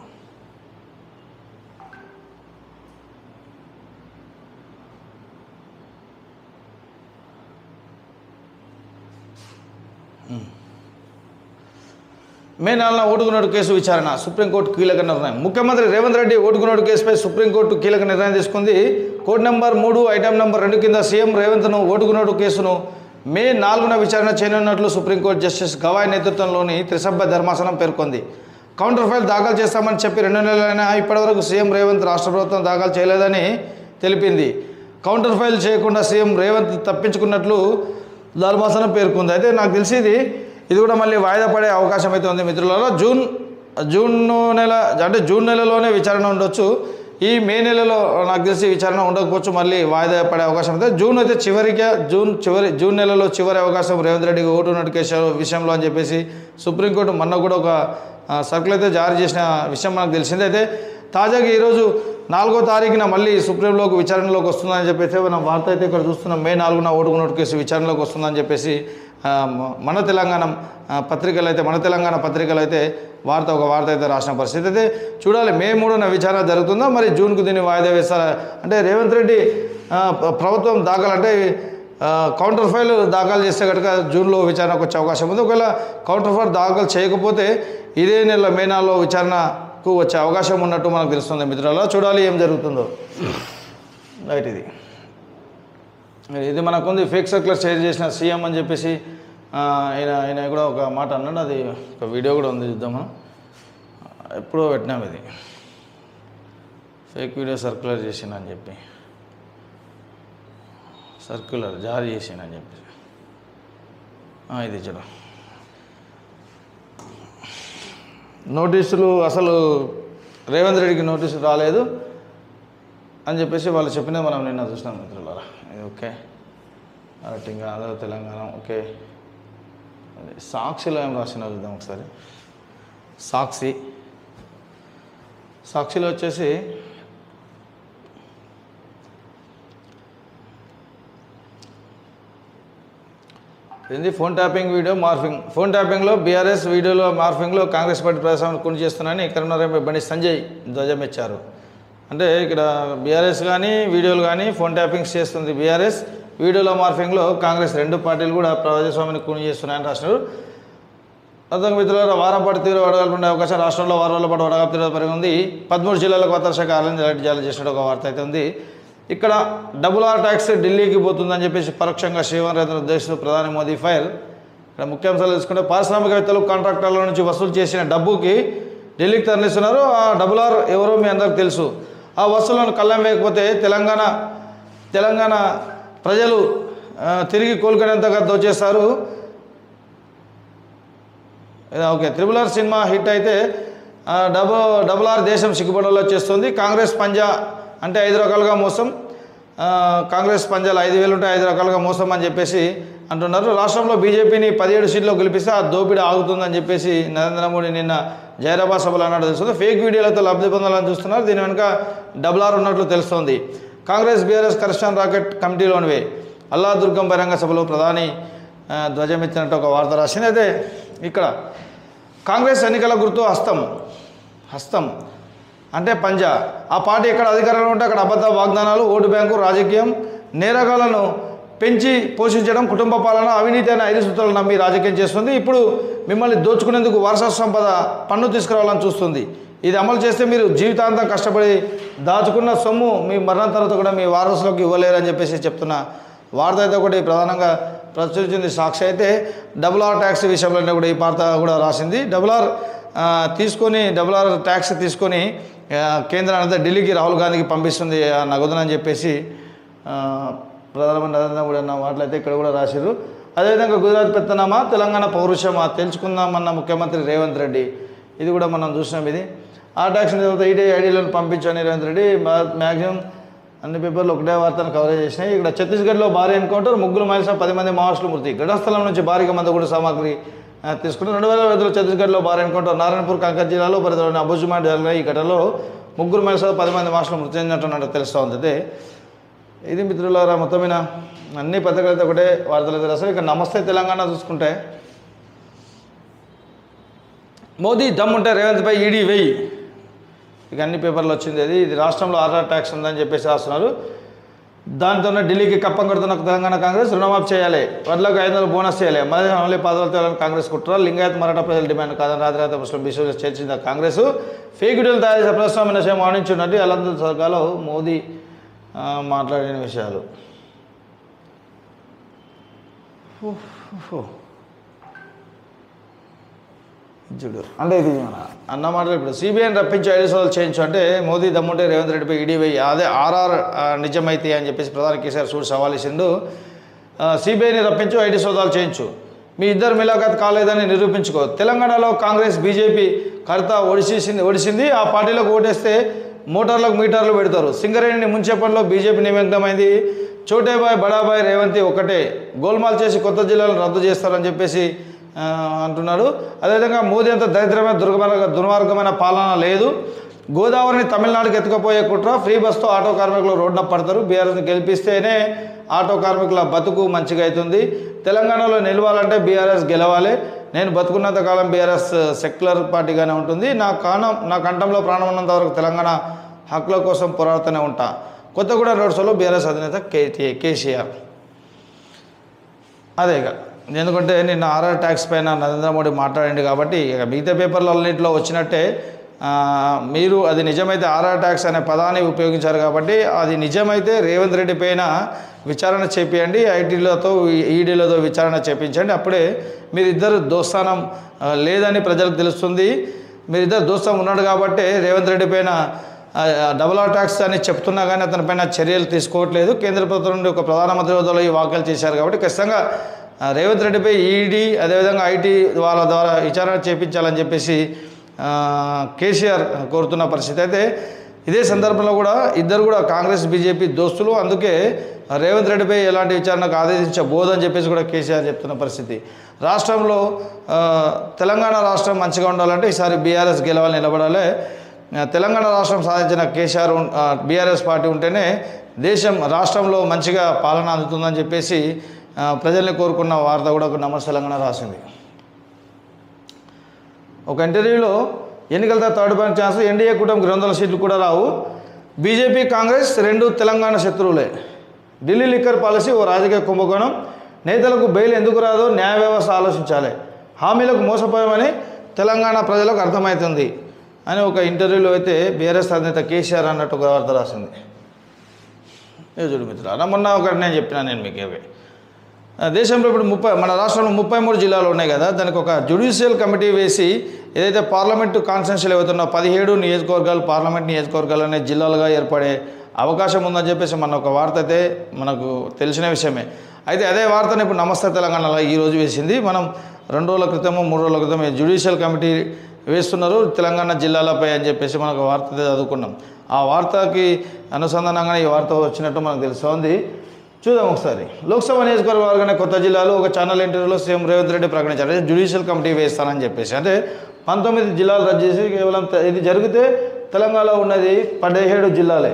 మే 4న ఓటుకున్నోటు కేసు విచారణ, సుప్రీంకోర్టు కీలక నిర్ణయం. ముఖ్యమంత్రి రేవంత్ రెడ్డి ఓటుకున్నోటు కేసుపై సుప్రీంకోర్టు కీలక నిర్ణయం తీసుకుంది. కోడ్ నెంబర్ 3 ఐటెం నెంబర్ 2 కింద సీఎం రేవంత్ను ఓటుకున్నోటు కేసును మే 4న విచారణ చేయనున్నట్లు సుప్రీంకోర్టు జస్టిస్ గవాయ్ నేతృత్వంలోని త్రిసభ్య ధర్మాసనం పేర్కొంది. కౌంటర్ ఫైల్ దాఖలు చేస్తామని చెప్పి 2 నెలలైనా ఇప్పటివరకు సీఎం రేవంత్ రాష్ట్ర ప్రభుత్వం దాఖలు చేయలేదని తెలిపింది. కౌంటర్ ఫైల్ చేయకుండా సీఎం రేవంత్ తప్పించుకున్నట్లు ధర్మాసనం పేర్కొంది. అయితే నాకు తెలిసి ఇది కూడా మళ్ళీ వాయిదా పడే అవకాశం అయితే ఉంది మిత్రులలో. జూన్ నెలలోనే విచారణ ఉండొచ్చు. ఈ మే నెలలో నాకు తెలిసి విచారణ ఉండకపోవచ్చు, మళ్ళీ వాయిదా పడే అవకాశం అయితే. జూన్ నెలలో చివరి అవకాశం రేవంత్ రెడ్డికి ఓటున్నట్టు కేసు విషయంలో అని చెప్పేసి సుప్రీంకోర్టు మొన్న కూడా ఒక సర్కుల్ అయితే జారీ చేసిన విషయం మనకు తెలిసింది. అయితే తాజాగా ఈరోజు 4వ తారీఖున మళ్ళీ సుప్రీంలోకి విచారణలోకి వస్తుందని చెప్పేసి మనం వార్త అయితే ఇక్కడ చూస్తున్నాం. మే 4న ఓటుకున్నట్టు కేసు విచారణలోకి వస్తుందని చెప్పేసి మన తెలంగాణ పత్రికలు అయితే ఒక వార్త అయితే రాసిన పరిస్థితి అయితే చూడాలి. మే 3న విచారణ జరుగుతుందా, మరి జూన్కు దీన్ని వాయిదా వేస్తారా? అంటే రేవంత్ రెడ్డి ప్రభుత్వం దాఖలంటే కౌంటర్ ఫైల్ దాఖలు చేస్తే కనుక జూన్లో విచారణకు వచ్చే అవకాశం ఉంది. ఒకవేళ కౌంటర్ ఫైల్ దాఖలు చేయకపోతే ఇదే నెల మే 4లో విచారణకు వచ్చే అవకాశం ఉన్నట్టు మనకు తెలుస్తుంది మిత్రులారా. చూడాలి ఏం జరుగుతుందో. రైట్, ఇది మనకుంది. ఫేక్ సర్క్యులర్ షేర్ చేసిన సీఎం అని చెప్పేసి ఆయన కూడా ఒక మాట అన్నాడు. అది ఒక వీడియో కూడా ఉంది, చూద్దాం మనం. ఎప్పుడో పెట్టినాం ఇది, ఫేక్ వీడియో సర్క్యులర్ చేసిన అని చెప్పి, సర్క్యులర్ జారీ చేసిన అని చెప్పి. ఇది చూడ నోటీసులు, అసలు రేవంత్ రెడ్డికి నోటీసులు రాలేదు అని చెప్పేసి వాళ్ళు చెప్పినది మనం నిన్న చూసినాం మిత్రులారా. ఇది ఓకే, ఇంకా ఆంధ్ర తెలంగాణ. ఓకే, సాక్షిలో ఏం రాసినా చూద్దాం ఒకసారి. సాక్షిలో వచ్చేసి ఏంది, phone tapping video morphing. Phone ట్యాపింగ్లో బీఆర్ఎస్, వీడియోలో మార్ఫింగ్లో కాంగ్రెస్ పార్టీ ప్రజాస్వామ్యాన్ని కొని చేస్తున్నారని కరీంనగర్ బండి సంజయ్ ధ్వజమెచ్చారు. అంటే ఇక్కడ బీఆర్ఎస్ కానీ వీడియోలు కానీ ఫోన్ ట్యాపింగ్స్ చేస్తుంది బీఆర్ఎస్, వీడియోలో మార్ఫింగ్లో కాంగ్రెస్, 2 పార్టీలు కూడా ప్రజాస్వామ్యాన్ని కూని చేస్తున్నాయని రాసినారు. అర్థం మిత్రులారా, వారం పాటు తీవ్ర వడగాల్పు ఉండే అవకాశం, రాష్ట్రంలో వారం రోజుల పాటు వడగాల్పు తీవ్రత పెరిగి ఉంది. 13 జిల్లాలకు వాతావరణ శాఖ ఆరెంజ్ అలర్ట్ జారీ చేసినట్టు ఒక వార్త అయితే ఉంది. ఇక్కడ R ట్యాక్స్ ఢిల్లీకి పోతుందని చెప్పేసి పరోక్షంగా శ్రీవన్ ఉద్దేశిస్తూ ప్రధాని మోదీ ఫైర్. ఇక్కడ ముఖ్యాంశాలు తీసుకుంటే పారిశ్రామికవేత్తలు, కాంట్రాక్టర్ల నుంచి వసూలు చేసిన డబ్బుకి ఢిల్లీకి తరలిస్తున్నారు. ఆ R ఎవరో మీ అందరికి తెలుసు. ఆ వసూళ్లను కళ్ళం వేయకపోతే తెలంగాణ ప్రజలు తిరిగి కోలుకునేంతగా దోచేస్తారు. ఓకే, RRR సినిమా హిట్ అయితే RRR దేశం సిగ్గుపడేలా చేస్తుంది. కాంగ్రెస్ పంజా అంటే 5 రకాలుగా మోసం, కాంగ్రెస్ పంజాలు 5,000 ఉంటాయి, 5 రకాలుగా మోసం అని చెప్పేసి అంటున్నారు. రాష్ట్రంలో బీజేపీని 17 సీట్లు గెలిపిస్తే ఆ దోపిడీ ఆగుతుందని చెప్పేసి నరేంద్ర మోడీ నిన్న జైరాబాద్ సభలో అన్నట్టు తెలుస్తుంది. ఫేక్ వీడియోలతో లబ్ధి పొందాలని చూస్తున్నారు. దీని వెనుక RRR ఉన్నట్లు తెలుస్తోంది. కాంగ్రెస్ బీఆర్ఎస్ కరప్షన్ రాకెట్ కమిటీలోనివే. అల్లాదుర్గం బహిరంగ సభలో ప్రధాని ధ్వజం ఎత్తినట్టు ఒక వార్త రాసింది. అయితే ఇక్కడ కాంగ్రెస్ ఎన్నికల గుర్తు హస్తం అంటే పంజా. ఆ పార్టీ ఎక్కడ అధికారంలో ఉంటే అక్కడ అబద్ధ వాగ్దానాలు, ఓటు బ్యాంకు రాజకీయం, నేరగాళ్లను పెంచి పోషించడం, కుటుంబ పాలన, అవినీతి అనే 5 సూత్రాలు నమ్మి రాజకీయం చేస్తుంది. ఇప్పుడు మిమ్మల్ని దోచుకునేందుకు వారసత్వ సంపద పన్ను తీసుకురావాలని చూస్తుంది. ఇది అమలు చేస్తే మీరు జీవితాంతం కష్టపడి దాచుకున్న సొమ్ము మీ మరణం తర్వాత కూడా మీ వారసులకు ఇవ్వలేరని చెప్పేసి చెప్తున్న వార్త అయితే ఒకటి ప్రధానంగా ప్రచురించింది సాక్షి. అయితే RRR ట్యాక్స్ విషయంలోనే కూడా ఈ వార్త కూడా రాసింది. RRR ట్యాక్స్ తీసుకొని కేంద్రాన్ని ఢిల్లీకి రాహుల్ గాంధీకి పంపిస్తుంది ఆ నగదునని చెప్పేసి ప్రధానమంత్రి నరేంద్ర మోడీ అన్న మాటలైతే ఇక్కడ కూడా రాశారు. అదేవిధంగా గుజరాత్ పెత్తనామా, తెలంగాణ పౌరుషమా తెలుసుకుందామన్న ముఖ్యమంత్రి రేవంత్ రెడ్డి, ఇది కూడా మనం చూసినాం. ఇది ఆ ట్యాక్స్ తర్వాత ఐడీలను పంపించని రేవంత్ రెడ్డి మ్యాక్సిమం అన్ని పేపర్లు ఒకటే వార్తను కవరేజ్ చేసినాయి. ఇక్కడ ఛత్తీస్గఢ్లో భారీ ఎన్కౌంటర్, 3 మైల్స్ 10 మంది మావోయిస్టులు మృతి, ఘటస్థలం నుంచి భారీగా మందుగుడు సామాగ్రి తీసుకుని 2005లో ఛత్తీస్గఢ్లో భారీ ఎన్కౌంటర్, నారాయణపూర్ కంకర్ జిల్లాలో పరిధిలోని అబుజుమాట్ జరిగిన ఈ ఘటనలో 3 మైల్స్ 10 మంది మావోయిస్టులు మృతి చెందినట్టు తెలుస్తూ ఉంది. ఇది మిత్రులారా మొత్తమైన అన్ని పత్రికలు అయితే ఒకటే వార్తలు అయితే రాశారు. ఇక నమస్తే తెలంగాణ చూసుకుంటే మోదీ దమ్ముంటే రేవంత్పై ఈడీ వెయ్యి, ఇక అన్ని పేపర్లు వచ్చింది. ఇది రాష్ట్రంలో RRR ట్యాక్స్ ఉందని చెప్పేసి రాస్తున్నారు. దాంతోనే ఢిల్లీకి కప్పం కడుతున్న తెలంగాణ కాంగ్రెస్, రుణమాఫీ చేయాలి, వడ్లకు 500 బోనస్ చేయాలి, మళ్ళీ పదవులు తేవాలని కాంగ్రెస్ కుట్ర, లింగాయత్ మరాఠా ప్రజల డిమాండ్ కాదని రాత్రి ముస్లిం బిషప్లు చేర్చింది కాంగ్రెస్, ఫేక్ వీడియోలు తయారు చేసే ప్రస్తుతం విషయం ఆడించున్నట్టు అలంత సర్కాలో మోదీ మాట్లాడిన విషయాలు. చూడు అంటే ఇది మన అన్న మాటలు. ఇప్పుడు సిబిఐని రప్పించి 5 సోదాలు చేయించు అంటే మోదీ దమ్ముంటే రేవంత్ రెడ్డిపై ఈడీ వెయ్యి, అదే RRR నిజమైతే అని చెప్పేసి ప్రధాని కేసీఆర్ సూడు సవాల్ ఇచ్చిండు. సిబిఐని రప్పించు, 5 సోదాలు చేయించు, మీ ఇద్దరు మిలాఖత్ కాలేదని నిరూపించుకో. తెలంగాణలో కాంగ్రెస్ బీజేపీ కడత ఒడిసింది. ఆ పార్టీలకు ఓటేస్తే మోటార్లకు మీటర్లు పెడతారు. సింగరేణిని ముంచేపల్లో బీజేపీ నిమగ్నమైంది. చోటేబాయ్ బడాబాయ్ రేవంతి ఒకటే, గోల్మాల్ చేసి కొత్త జిల్లాలను రద్దు చేస్తారని చెప్పేసి అంటున్నాడు. అదేవిధంగా మోదీ అంత దరిద్రమైన దుర్మార్గమైన పాలన లేదు. గోదావరిని తమిళనాడుకి ఎత్తుకుపోయే కుట్ర, ఫ్రీ బస్తో ఆటో కార్మికులు రోడ్డున పడతారు. బీఆర్ఎస్ని గెలిపిస్తేనే ఆటో కార్మికుల బతుకు మంచిగా అవుతుంది. తెలంగాణలో నిలవాలంటే బీఆర్ఎస్ గెలవాలి. నేను బతుకున్నంత కాలం బీఆర్ఎస్ సెక్యులర్ పార్టీగానే ఉంటుంది. నా కంఠంలో ప్రాణం ఉన్నంత వరకు తెలంగాణ హక్కుల కోసం పోరాడుతూనే ఉంటా. కొత్తగూడెం రోడ్ షోలో బీఆర్ఎస్ అధినేత కేసీఆర్. అదే ఇక ఎందుకంటే నిన్న RRR ట్యాక్స్ పైన నరేంద్ర మోడీ మాట్లాడింది కాబట్టి ఇక మిగతా పేపర్లన్నింటిలో వచ్చినట్టే మీరు అది నిజమైతే RRR ట్యాక్స్ అనే పదాన్ని ఉపయోగించారు కాబట్టి అది నిజమైతే రేవంత్ రెడ్డి పైన విచారణ చేపియండి, ఈడీలతో విచారణ చేపించండి. అప్పుడే మీరిద్దరు దోస్తానం లేదని ప్రజలకు తెలుస్తుంది. మీరిద్దరు దోస్తం ఉన్నాడు కాబట్టి రేవంత్ రెడ్డి పైన RRR ట్యాక్స్ అని చెప్తున్నా కానీ అతని పైన చర్యలు తీసుకోవట్లేదు. కేంద్ర ప్రభుత్వం నుండి ఒక ప్రధానమంత్రి హోదాలో ఈ వ్యాఖ్యలు చేశారు కాబట్టి ఖచ్చితంగా రేవంత్ రెడ్డిపై ఈడీ అదేవిధంగా ఐటీ వాళ్ళ ద్వారా విచారణ చేపించాలని చెప్పేసి కేసీఆర్ కోరుతున్న పరిస్థితి. అయితే ఇదే సందర్భంలో కూడా ఇద్దరు కూడా కాంగ్రెస్ బీజేపీ దోస్తులు, అందుకే రేవంత్ రెడ్డిపై ఎలాంటి విచారణకు ఆదేశించబోదని చెప్పేసి కూడా కేసీఆర్ చెప్తున్న పరిస్థితి. రాష్ట్రంలో తెలంగాణ రాష్ట్రం మంచిగా ఉండాలంటే ఈసారి బీఆర్ఎస్ గెలవాలి, నిలబడాలి. తెలంగాణ రాష్ట్రం సాధించిన కేసీఆర్ బీఆర్ఎస్ పార్టీ ఉంటేనే రాష్ట్రంలో మంచిగా పాలన అందుతుందని చెప్పేసి ప్రజల్ని కోరుకున్న వార్త కూడా ఒక నమస్తే తెలంగాణ రాసింది. ఒక ఇంటర్వ్యూలో ఎన్నికలతో థర్డ్ పాయింట్ ఛాన్స్, ఎన్డీఏ కూటమికి 200 సీట్లు కూడా రావు, బీజేపీ కాంగ్రెస్ 2 తెలంగాణ శత్రువులే, ఢిల్లీ లిక్కర్ పాలసీ ఓ రాజకీయ కుంభకోణం, నేతలకు బెయిల్ ఎందుకు రాదో న్యాయ వ్యవస్థ ఆలోచించాలి, హామీలకు మోసపోయామని తెలంగాణ ప్రజలకు అర్థమవుతుంది అని ఒక ఇంటర్వ్యూలో అయితే బీఆర్ఎస్ అధినేత కేసీఆర్ అన్నట్టు ఒక వార్త రాసింది. చూడు మిత్రులు, మొన్న ఒకటి నేను చెప్పినా మీకు ఇవే దేశంలో ఇప్పుడు మన రాష్ట్రంలో 33 జిల్లాలు ఉన్నాయి కదా, దానికి ఒక జ్యుడిషియల్ కమిటీ వేసి ఏదైతే పార్లమెంటు కాన్స్టిట్యూన్సీలు ఏవైతున్నా 17 నియోజకవర్గాలు పార్లమెంట్ నియోజకవర్గాలు అనే జిల్లాలుగా ఏర్పడే అవకాశం ఉందని చెప్పేసి మన ఒక వార్త అయితే మనకు తెలిసిన విషయమే. అయితే అదే వార్తను ఇప్పుడు నమస్తే తెలంగాణలో ఈరోజు వేసింది. మనం 2 రోజుల క్రితమో 3 రోజుల క్రితం జ్యుడిషియల్ కమిటీ వేస్తున్నారు తెలంగాణ జిల్లాలపై అని చెప్పేసి మనకు వార్త చదువుకున్నాం. ఆ వార్తకి అనుసంధానంగానే ఈ వార్త వచ్చినట్టు మనకు తెలుస్తోంది. చూద్దాం ఒకసారి. లోక్సభ నియోజకవర్గానే కొత్త జిల్లాలు ఒక ఛానల్ ఇంటర్వ్యూలో సీఎం రేవంత్ రెడ్డి ప్రకటించారు జ్యుడిషియల్ కమిటీ వేస్తానని చెప్పేసి. అంటే 19 జిల్లాలు రద్దు చేసి కేవలం ఇది జరిగితే తెలంగాణలో ఉన్నది 17 జిల్లాలే.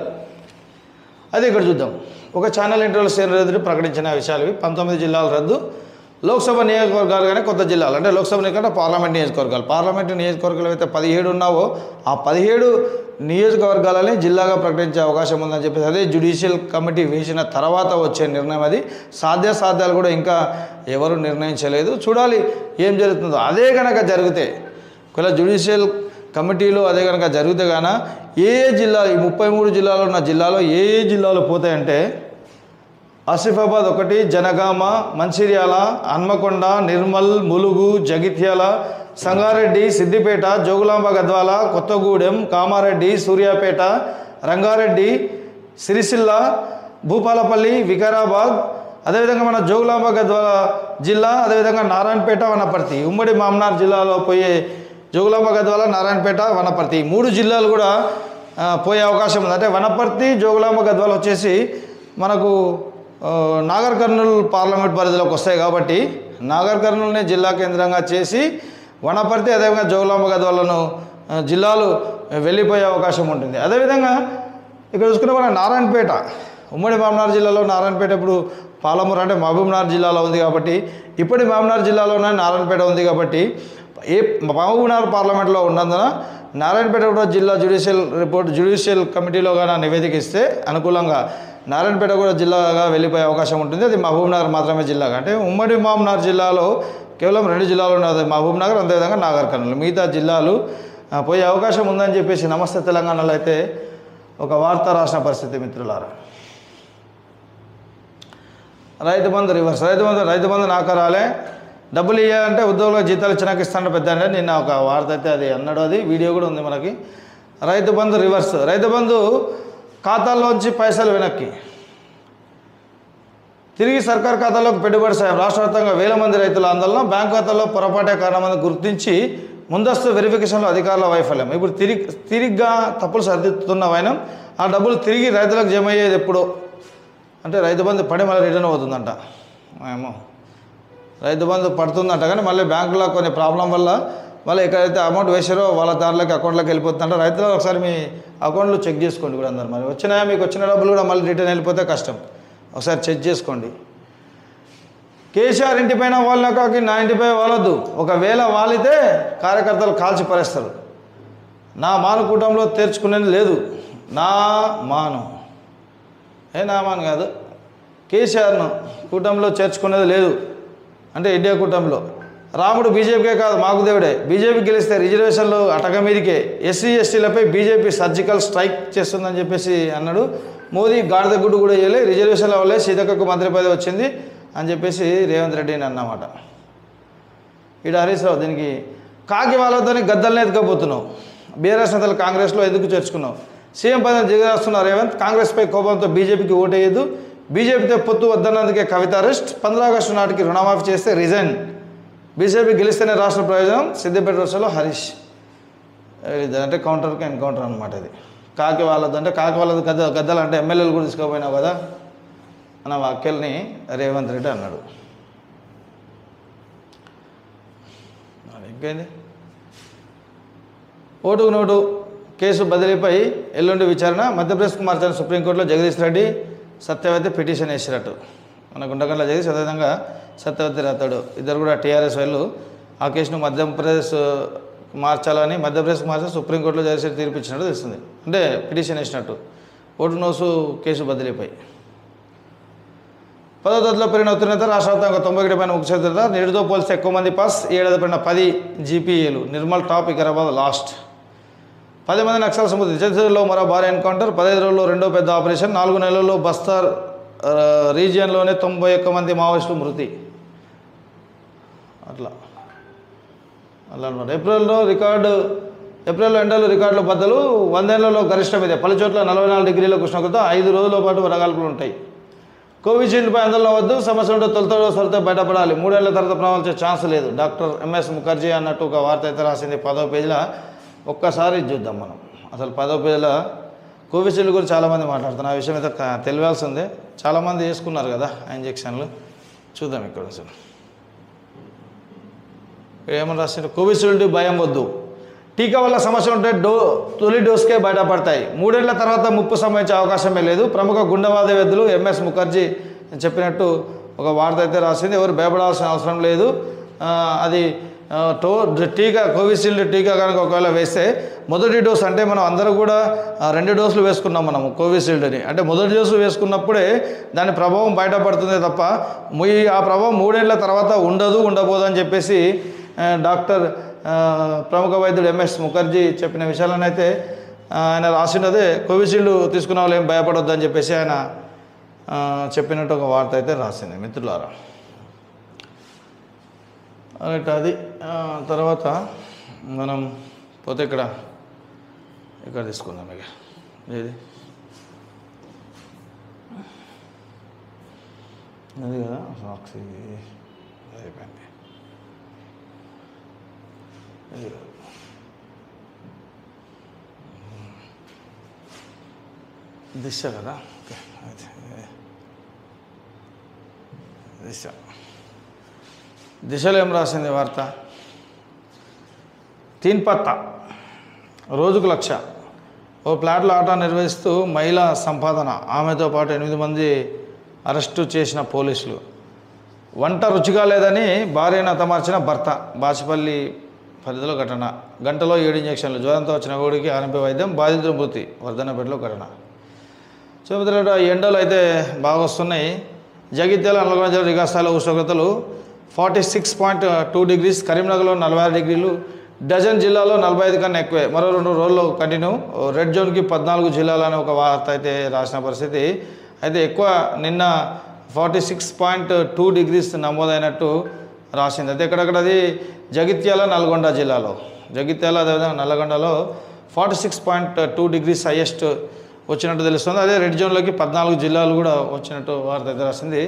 అదే ఇక్కడ చూద్దాం. ఒక ఛానల్ ఇంటర్వ్యూలో సీఎం రేవంత్ రెడ్డి ప్రకటించిన విషయాలు 19 జిల్లాలు రద్దు, లోక్సభ నియోజకవర్గాలు కానీ కొత్త జిల్లాలు, అంటే లోక్సభ నియోజకవర్గం పార్లమెంట్ నియోజకవర్గాలు, పార్లమెంటు నియోజకవర్గాలు అయితే 17 ఉన్నావో ఆ 17 నియోజకవర్గాలని జిల్లాగా ప్రకటించే అవకాశం ఉందని చెప్పేసి అదే జ్యుడిషియల్ కమిటీ వేసిన తర్వాత వచ్చే నిర్ణయం. అది సాధ్యాలు కూడా ఇంకా ఎవరు నిర్ణయించలేదు. చూడాలి ఏం జరుగుతుందో. అదే కనుక జరిగితే ఒకవేళ జ్యుడిషియల్ కమిటీలో అదే కనుక జరిగితే గాన ఏ జిల్లాలు, ఈ 33 జిల్లాలో ఉన్న జిల్లాలో ఏ జిల్లాలు పోతాయంటే ఆసిఫాబాద్ 1, జనగామ, మంచిర్యాల, హన్మకొండ, నిర్మల్, ములుగు, జగిత్యాల, సంగారెడ్డి, సిద్దిపేట, జోగులాంబ గద్వాల, కొత్తగూడెం, కామారెడ్డి, సూర్యాపేట, రంగారెడ్డి, సిరిసిల్ల, భూపాలపల్లి, వికారాబాద్, అదేవిధంగా మన జోగులాంబ గద్వాల జిల్లా, అదేవిధంగా నారాయణపేట, వనపర్తి, ఉమ్మడి మామ్నార్ జిల్లాలో పోయే జోగులాంబ గద్వాల, నారాయణపేట, వనపర్తి 3 జిల్లాలు కూడా పోయే అవకాశం ఉంది. అంటే వనపర్తి, జోగులాంబ గద్వాల వచ్చేసి మనకు నాగర్ కర్నూల్ పార్లమెంట్ పరిధిలోకి వస్తాయి కాబట్టి నాగర్ కర్నూల్ని జిల్లా కేంద్రంగా చేసి వనపర్తి అదేవిధంగా జోగులాంబ గద్వాలను జిల్లాలు వెళ్ళిపోయే అవకాశం ఉంటుంది. అదేవిధంగా ఇక్కడ చూసుకున్న మన నారాయణపేట, ఉమ్మడి మామ్నార్ జిల్లాలో నారాయణపేట ఇప్పుడు పాలమూరు అంటే మహబూబ్నగర్ జిల్లాలో ఉంది కాబట్టి ఇప్పటి మహబూబ్నగర్ జిల్లాలోనే నారాయణపేట ఉంది కాబట్టి ఏ మహబూబ్నగర్ పార్లమెంట్లో ఉన్నందున నారాయణపేట కూడా జిల్లా జ్యుడిషియల్ కమిటీలో కానీ నివేదిక ఇస్తే అనుకూలంగా నారాయణపేట కూడా జిల్లాగా వెళ్ళిపోయే అవకాశం ఉంటుంది. అది మహబూబ్నగర్ మాత్రమే జిల్లాగా. అంటే ఉమ్మడి మహబూబ్నగర్ జిల్లాలో కేవలం 2 జిల్లాలు ఉన్నది, మహబూబ్నగర్ అదేవిధంగా నాగర్ కర్నూలు. మిగతా జిల్లాలు పోయే అవకాశం ఉందని చెప్పేసి నమస్తే తెలంగాణలో అయితే ఒక వార్త రాసిన పరిస్థితి మిత్రులారా. రైతు బంధు రివర్స్, రైతు బంధు నాకరాలే, డబ్బులు ఇవ్వాలంటే ఉద్యోగులకు జీతాలు ఇచ్చినాక ఇస్తాను పెద్ద అంటే నిన్న ఒక వార్త అయితే అది అన్నాడు. అది వీడియో కూడా ఉంది మనకి. రైతు బంధు రివర్స్, రైతు బంధు ఖాతాల్లోంచి పైసలు వెనక్కి తిరిగి సర్కార్ ఖాతాలోకి పెట్టుబడి సాయం. రాష్ట్ర వ్యాప్తంగా వేల మంది రైతుల ఆందోళన, బ్యాంకు ఖాతాల్లో పొరపాటే కారణమని గుర్తించి ముందస్తు వెరిఫికేషన్లో అధికారుల వైఫల్యం. ఇప్పుడు తిరిగ్గా తప్పులు సరిదిద్దుతున్న వైనం ఆ డబ్బులు తిరిగి రైతులకు జమ అయ్యేది ఎప్పుడో అంటే రైతు బంధు పడి మళ్ళీ రిటర్న్ అవుతుందంట. ఏమో రైతు బంధు పడుతుందంట కానీ మళ్ళీ బ్యాంకులో కొన్ని ప్రాబ్లం వల్ల మళ్ళీ ఎక్కడైతే అమౌంట్ వేసారో వాళ్ళ దాంట్లోకి అకౌంట్లోకి వెళ్ళిపోతుందంట. రైతులు ఒకసారి మీ అకౌంట్లో చెక్ చేసుకోండి కూడా అందరు. మరి వచ్చినాయా మీకు వచ్చిన డబ్బులు కూడా మళ్ళీ రిటర్న్ వెళ్ళిపోతే కష్టం. ఒకసారి చెక్ చేసుకోండి. కేసీఆర్ ఇంటిపైన వాళ్ళకి నా ఇంటిపై వాలొద్దు, ఒకవేళ వాలితే కార్యకర్తలు కాల్చి పరేస్తారు. నా మాను కూటంలో తెరుచుకునేది లేదు. నా మాను కాదు, కేసీఆర్ను కూటంలో చేర్చుకునేది లేదు. అంటే ఇండియా కూటమిలో రాముడు బీజేపీకే కాదు మాకు దేవుడే. బీజేపీ గెలిస్తే రిజర్వేషన్లు అటక మీదకే ఎస్సీ ఎస్టీలపై బీజేపీ సర్జికల్ స్ట్రైక్ చేస్తుందని చెప్పేసి అన్నాడు. మోదీ గాడిద గుడ్డు కూడా వేయలే, రిజర్వేషన్ల వల్లే సీతక్కకు మంత్రి పదవి వచ్చింది అని చెప్పేసి రేవంత్ రెడ్డిని అన్నమాట. ఈడ హరీష్ రావు దీనికి కాకి వాళ్ళతోని గద్దల్ని ఎత్తుకపోతున్నావు. బీఆర్ఎస్ నేతలు కాంగ్రెస్లో ఎందుకు చేర్చుకున్నావు? సీఎం పదవిని దిగజేస్తున్న రేవంత్, కాంగ్రెస్పై కోపంతో బీజేపీకి ఓటేయద్దు, బీజేపీతో పొత్తు వద్దన్నందుకే కవిత అరెస్ట్, 15 ఆగస్టు నాటికి రుణమాఫీ చేస్తే రిజైన్, బీజేపీ గెలిస్తేనే రాష్ట్ర ప్రయోజనం, సిద్దిపేట రోజులో హరీష్. అంటే కౌంటర్కి ఎన్కౌంటర్ అనమాట. ఇది కాకి వాళ్ళది అంటే కాకి వాళ్ళది గద్దలు అంటే ఎమ్మెల్యేలు కూడా తీసుకోపోయినావు కదా అన్న వ్యాఖ్యల్ని రేవంత్ రెడ్డి అన్నాడు. ఇంకేంది? ఓటుకు నోటు కేసు బదిలీపై ఎల్లుండి విచారణ, మధ్యప్రదేశ్కు మార్చిన సుప్రీంకోర్టులో జగదీష్ రెడ్డి సత్యవతి పిటిషన్ వేసినట్టు. మన గుండగండ్ల జగదీష్ అదేవిధంగా సత్యవతి రాతాడు ఇద్దరు కూడా టీఆర్ఎస్ వాళ్ళు ఆ కేసును మధ్యప్రదేశ్ మార్చాలని మధ్యప్రదేశ్కి మార్చి సుప్రీంకోర్టులో జగదీష్ రెడ్డి తీర్పు ఇచ్చినట్టు తెలుస్తుంది. అంటే పిటిషన్ వేసినట్టు ఓటు నోసు కేసు బదిలీపై. 10వ తరగతిలో పెరిగిన ఉత్తీర్ణత, రాష్ట్ర వ్యాప్తంగా 90 పైన ముఖ్య ఉత్తీర్ణత, నేటితో పోలిస్తే ఎక్కువ మంది పాస్, 7 పైన 10 జీపీఏలు, నిర్మల్ టాప్, వికారాబాద్ లాస్ట్. 10 మంది నక్సల్ స్మృతి, ఛత్తీస్గఢ్లో మరో భారీ ఎన్కౌంటర్, 15 రోజుల్లో రెండో పెద్ద ఆపరేషన్, 4 నెలల్లో బస్తర్ రీజియన్లోనే 91 మంది మావోయిస్టులు మృతి. అట్లా అనమాట. ఏప్రిల్లో ఎండలు రికార్డుల బద్దలు, 100 ఏళ్లలో గరిష్టం ఇదే. పలు చోట్ల 44 డిగ్రీల ఉష్ణోగ్రత, 5 రోజుల పాటు వడగాల్పులు ఉంటాయి. కోవిషీల్డ్పై ఆందోళన వద్దు, సమస్య ఉంటే తొలితో బయటపడాలి, 3 ఏళ్ల తర్వాత ప్రాణాలు వచ్చే ఛాన్స్ లేదు, డాక్టర్ ఎంఎస్ ముఖర్జీ అన్నట్టు ఒక వార్త అయితే రాసింది 10వ పేజీలో. ఒక్కసారి చూద్దాం మనం. అసలు 10వ పేజీలో కోవిషీల్డ్ గురించి చాలామంది మాట్లాడుతున్నారు. ఆ విషయం అయితే తెలియాల్సిందే. చాలామంది వేసుకున్నారు కదా ఆ ఇంజెక్షన్లు. చూద్దాం ఇక్కడ అసలు ఏమని రాసిండు. కోవిషీల్డ్ భయం వద్దు, టీకా వల్ల సమస్య ఉంటే తొలి డోస్కే బయటపడతాయి, 3 ఏళ్ల తర్వాత ముప్పు సంభవించే అవకాశమే లేదు, ప్రముఖ గుండెవాద వైద్యులు ఎంఎస్ ముఖర్జీ చెప్పినట్టు ఒక వార్త అయితే రాసింది. ఎవరు భయపడాల్సిన అవసరం లేదు. అది టీకా కోవిషీల్డ్ టీకా కనుక ఒకవేళ వేస్తే మొదటి డోస్ అంటే మనం అందరూ కూడా 2 డోసులు వేసుకున్నాం మనము కోవిషీల్డ్ని. అంటే మొదటి డోసు వేసుకున్నప్పుడే దాని ప్రభావం బయటపడుతుందే తప్ప ఆ ప్రభావం 3 ఏళ్ల తర్వాత ఉండబోదు అని చెప్పేసి డాక్టర్ ప్రముఖ వైద్యుడు ఎంఎస్ ముఖర్జీ చెప్పిన విషయాలను అయితే ఆయన రాసినదే. కోవిషీల్డ్ తీసుకున్న వాళ్ళు ఏం భయపడొద్దు అని చెప్పేసి ఆయన చెప్పినట్టు ఒక వార్త అయితే రాసింది మిత్రులారా. రైట్, అది తర్వాత మనం పోతే ఇక్కడ తీసుకుందాం. ఇక ఏది అది కదా సాక్షి అయిపోయింది. దిశ కదా, ఓకే. దిశలో ఏం రాసింది వార్త? తీన్పత్త రోజుకు 1,00,000. ఓ ప్లాట్లో ఆటా నిర్వహిస్తూ మహిళా సంపాదన, ఆమెతో పాటు 8 మంది అరెస్టు చేసిన పోలీసులు. వంట రుచిగా లేదని భార్యను హతమార్చిన భర్త. బాచిపల్లి పరిధిలో ఘటన. గంటలో 7 ఇంజెక్షన్లు. జ్వరంతో వచ్చిన కోడికి ఆర్ఎంపీ వైద్యం. బాధితులు మృతి. వర్ధన్నపేటలో ఘటన. సో మిత్రులు, ఎండలు అయితే బాగా వస్తున్నాయి. జగిత్యాల, నల్గొండ జిల్లా రికార్డు స్థాయిలో ఉష్ణోగ్రతలు 46.2 డిగ్రీస్, కరీంనగర్లో 46 డిగ్రీలు, డజన్ జిల్లాలో 45 కన్నా ఎక్కువే. మరో 2 రోజుల్లో కంటిన్యూ. రెడ్ జోన్కి 14 జిల్లాలు అనే ఒక వార్త అయితే రాసిన పరిస్థితి. అయితే ఎక్కువ నిన్న 46.2 డిగ్రీస్ నమోదైనట్టు రాసింది. అయితే ఎక్కడెక్కడది జగిత్యాల, నల్గొండ జిల్లాలో, జగిత్యాల అదేవిధంగా నల్గొండలో 46.2 డిగ్రీస్ హైయెస్ట్ వచ్చినట్టు తెలుస్తుంది. అదే రెడ్ జోన్లోకి 14 జిల్లాలు కూడా వచ్చినట్టు వార్త అయితే రాసింది.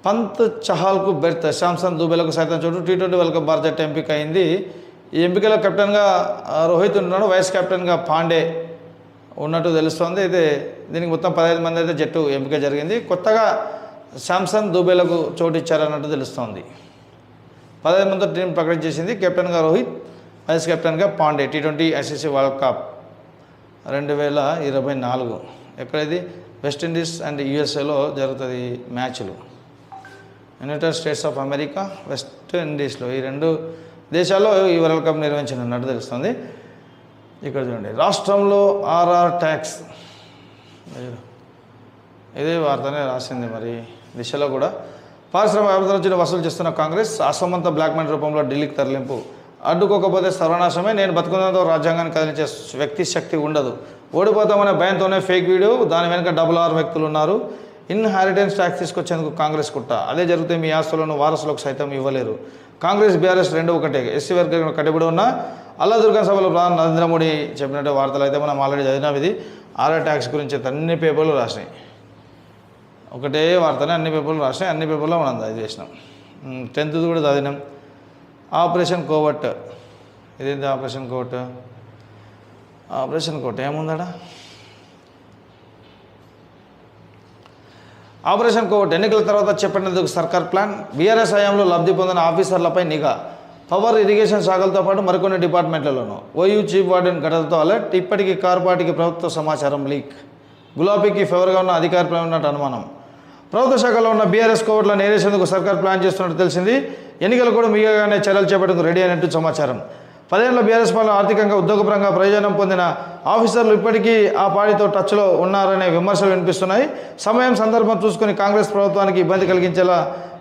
పంత్ చహాల్కు బెర్త్, శాంసన్ దుబేలకు సైతం చోటు. T20 వరల్డ్ కప్ భారత జట్టు ఎంపిక అయింది. ఈ ఎంపికలో కెప్టెన్గా రోహిత్ ఉన్నాడు, వైస్ కెప్టెన్గా పాండే ఉన్నట్టు తెలుస్తోంది. అయితే దీనికి మొత్తం 15 మంది అయితే జట్టు ఎంపిక జరిగింది. కొత్తగా శాంసన్ దుబేలకు చోటు ఇచ్చారన్నట్టు తెలుస్తోంది. 15 మందితో టీం ప్రకటన చేసింది. కెప్టెన్గా రోహిత్, వైస్ కెప్టెన్గా Pandey. T20 ICC world cup 2024 ఎక్కడైది వెస్టిండీస్ అండ్ యూఎస్ఏలో జరుగుతుంది మ్యాచ్లు. United States of America, west ఇండీస్లో, ఈ 2 దేశాల్లో ఈ వరల్డ్ కప్ నిర్వహించనున్నట్టు తెలుస్తుంది. ఇక్కడ చూడండి, రాష్ట్రంలో RR ట్యాక్స్, ఇదే వార్తనే రాసింది. మరి దిశలో కూడా పారిశ్రామిక వ్యాపారం నుంచి వసూలు చేస్తున్న కాంగ్రెస్ అసమంత బ్లాక్ మనీ రూపంలో ఢిల్లీకి తరలింపు. అడ్డుకోకపోతే సర్వనాశమే. నేను బతుకున్నతో రాజ్యాంగాన్ని కదిలించే వ్యక్తి శక్తి ఉండదు. ఓడిపోతామనే భయంతోనే ఫేక్ వీడియో, దాని వెనుక RR వ్యక్తులు ఉన్నారు. ఇన్హారిటెన్స్ ట్యాక్స్ తీసుకొచ్చేందుకు కాంగ్రెస్ కుట్ర. అదే జరిగితే మీ ఆస్తులను వారసులకు సైతం ఇవ్వలేరు. కాంగ్రెస్ బీఆర్ఎస్ 2 ఒకటే. ఎస్సీ వర్గం కట్టుబడి ఉన్న అల్లాదుర్గా సభలో ప్రధాని నరేంద్ర మోడీ చెప్పినట్టు వార్తలు అయితే మనం ఆల్రెడీ చదివినాం. ఇది RR ట్యాక్స్ గురించి అన్ని పేపర్లు రాసినాయి. ఒకటే వార్తనే అన్ని పేపర్లు రాసినాయి. అన్ని పేపర్లో మనం అది చేసినాం. 10th కూడా చదివినాం. ఆపరేషన్ కోవట్, ఇదేంటి ఆపరేషన్ కోవట్? ఆపరేషన్ కోవట్ ఏముందడా? ఆపరేషన్ కోవట్ ఎన్నికల తర్వాత చెప్పినందుకు సర్కార్ ప్లాన్. బీఆర్ఎస్ హయాంలో లబ్ధి పొందిన ఆఫీసర్లపై నిఘా. పవర్, ఇరిగేషన్ శాఖలతో పాటు మరికొన్ని డిపార్ట్మెంట్లలోనూ. ఓయూ చీఫ్ వార్డెన్ ఘటనతో అలర్ట్. ఇప్పటికీ కార్పాటికి ప్రభుత్వ సమాచారం లీక్. గులాబీకి ఫేవర్గా ఉన్న అధికారులు ఉన్నట్టు అనుమానం. ప్రభుత్వ శాఖలో ఉన్న బీఆర్ఎస్ కోవట్లను ఏరేసేందుకు సర్కార్ ప్లాన్ చేస్తున్నట్టు తెలిసింది. ఎన్నికలు కూడా మిగగానే చర్యలు చేపట్టేందుకు రెడీ అయినట్టు సమాచారం. 10 ఏళ్ల బీఆర్ఎస్ పాలన ఆర్థికంగా, ఉద్యోగపరంగా ప్రయోజనం పొందిన ఆఫీసర్లు ఇప్పటికీ ఆ పార్టీతో టచ్లో ఉన్నారనే విమర్శలు వినిపిస్తున్నాయి. సమయం, సందర్భం చూసుకుని కాంగ్రెస్ ప్రభుత్వానికి ఇబ్బంది కలిగించేలా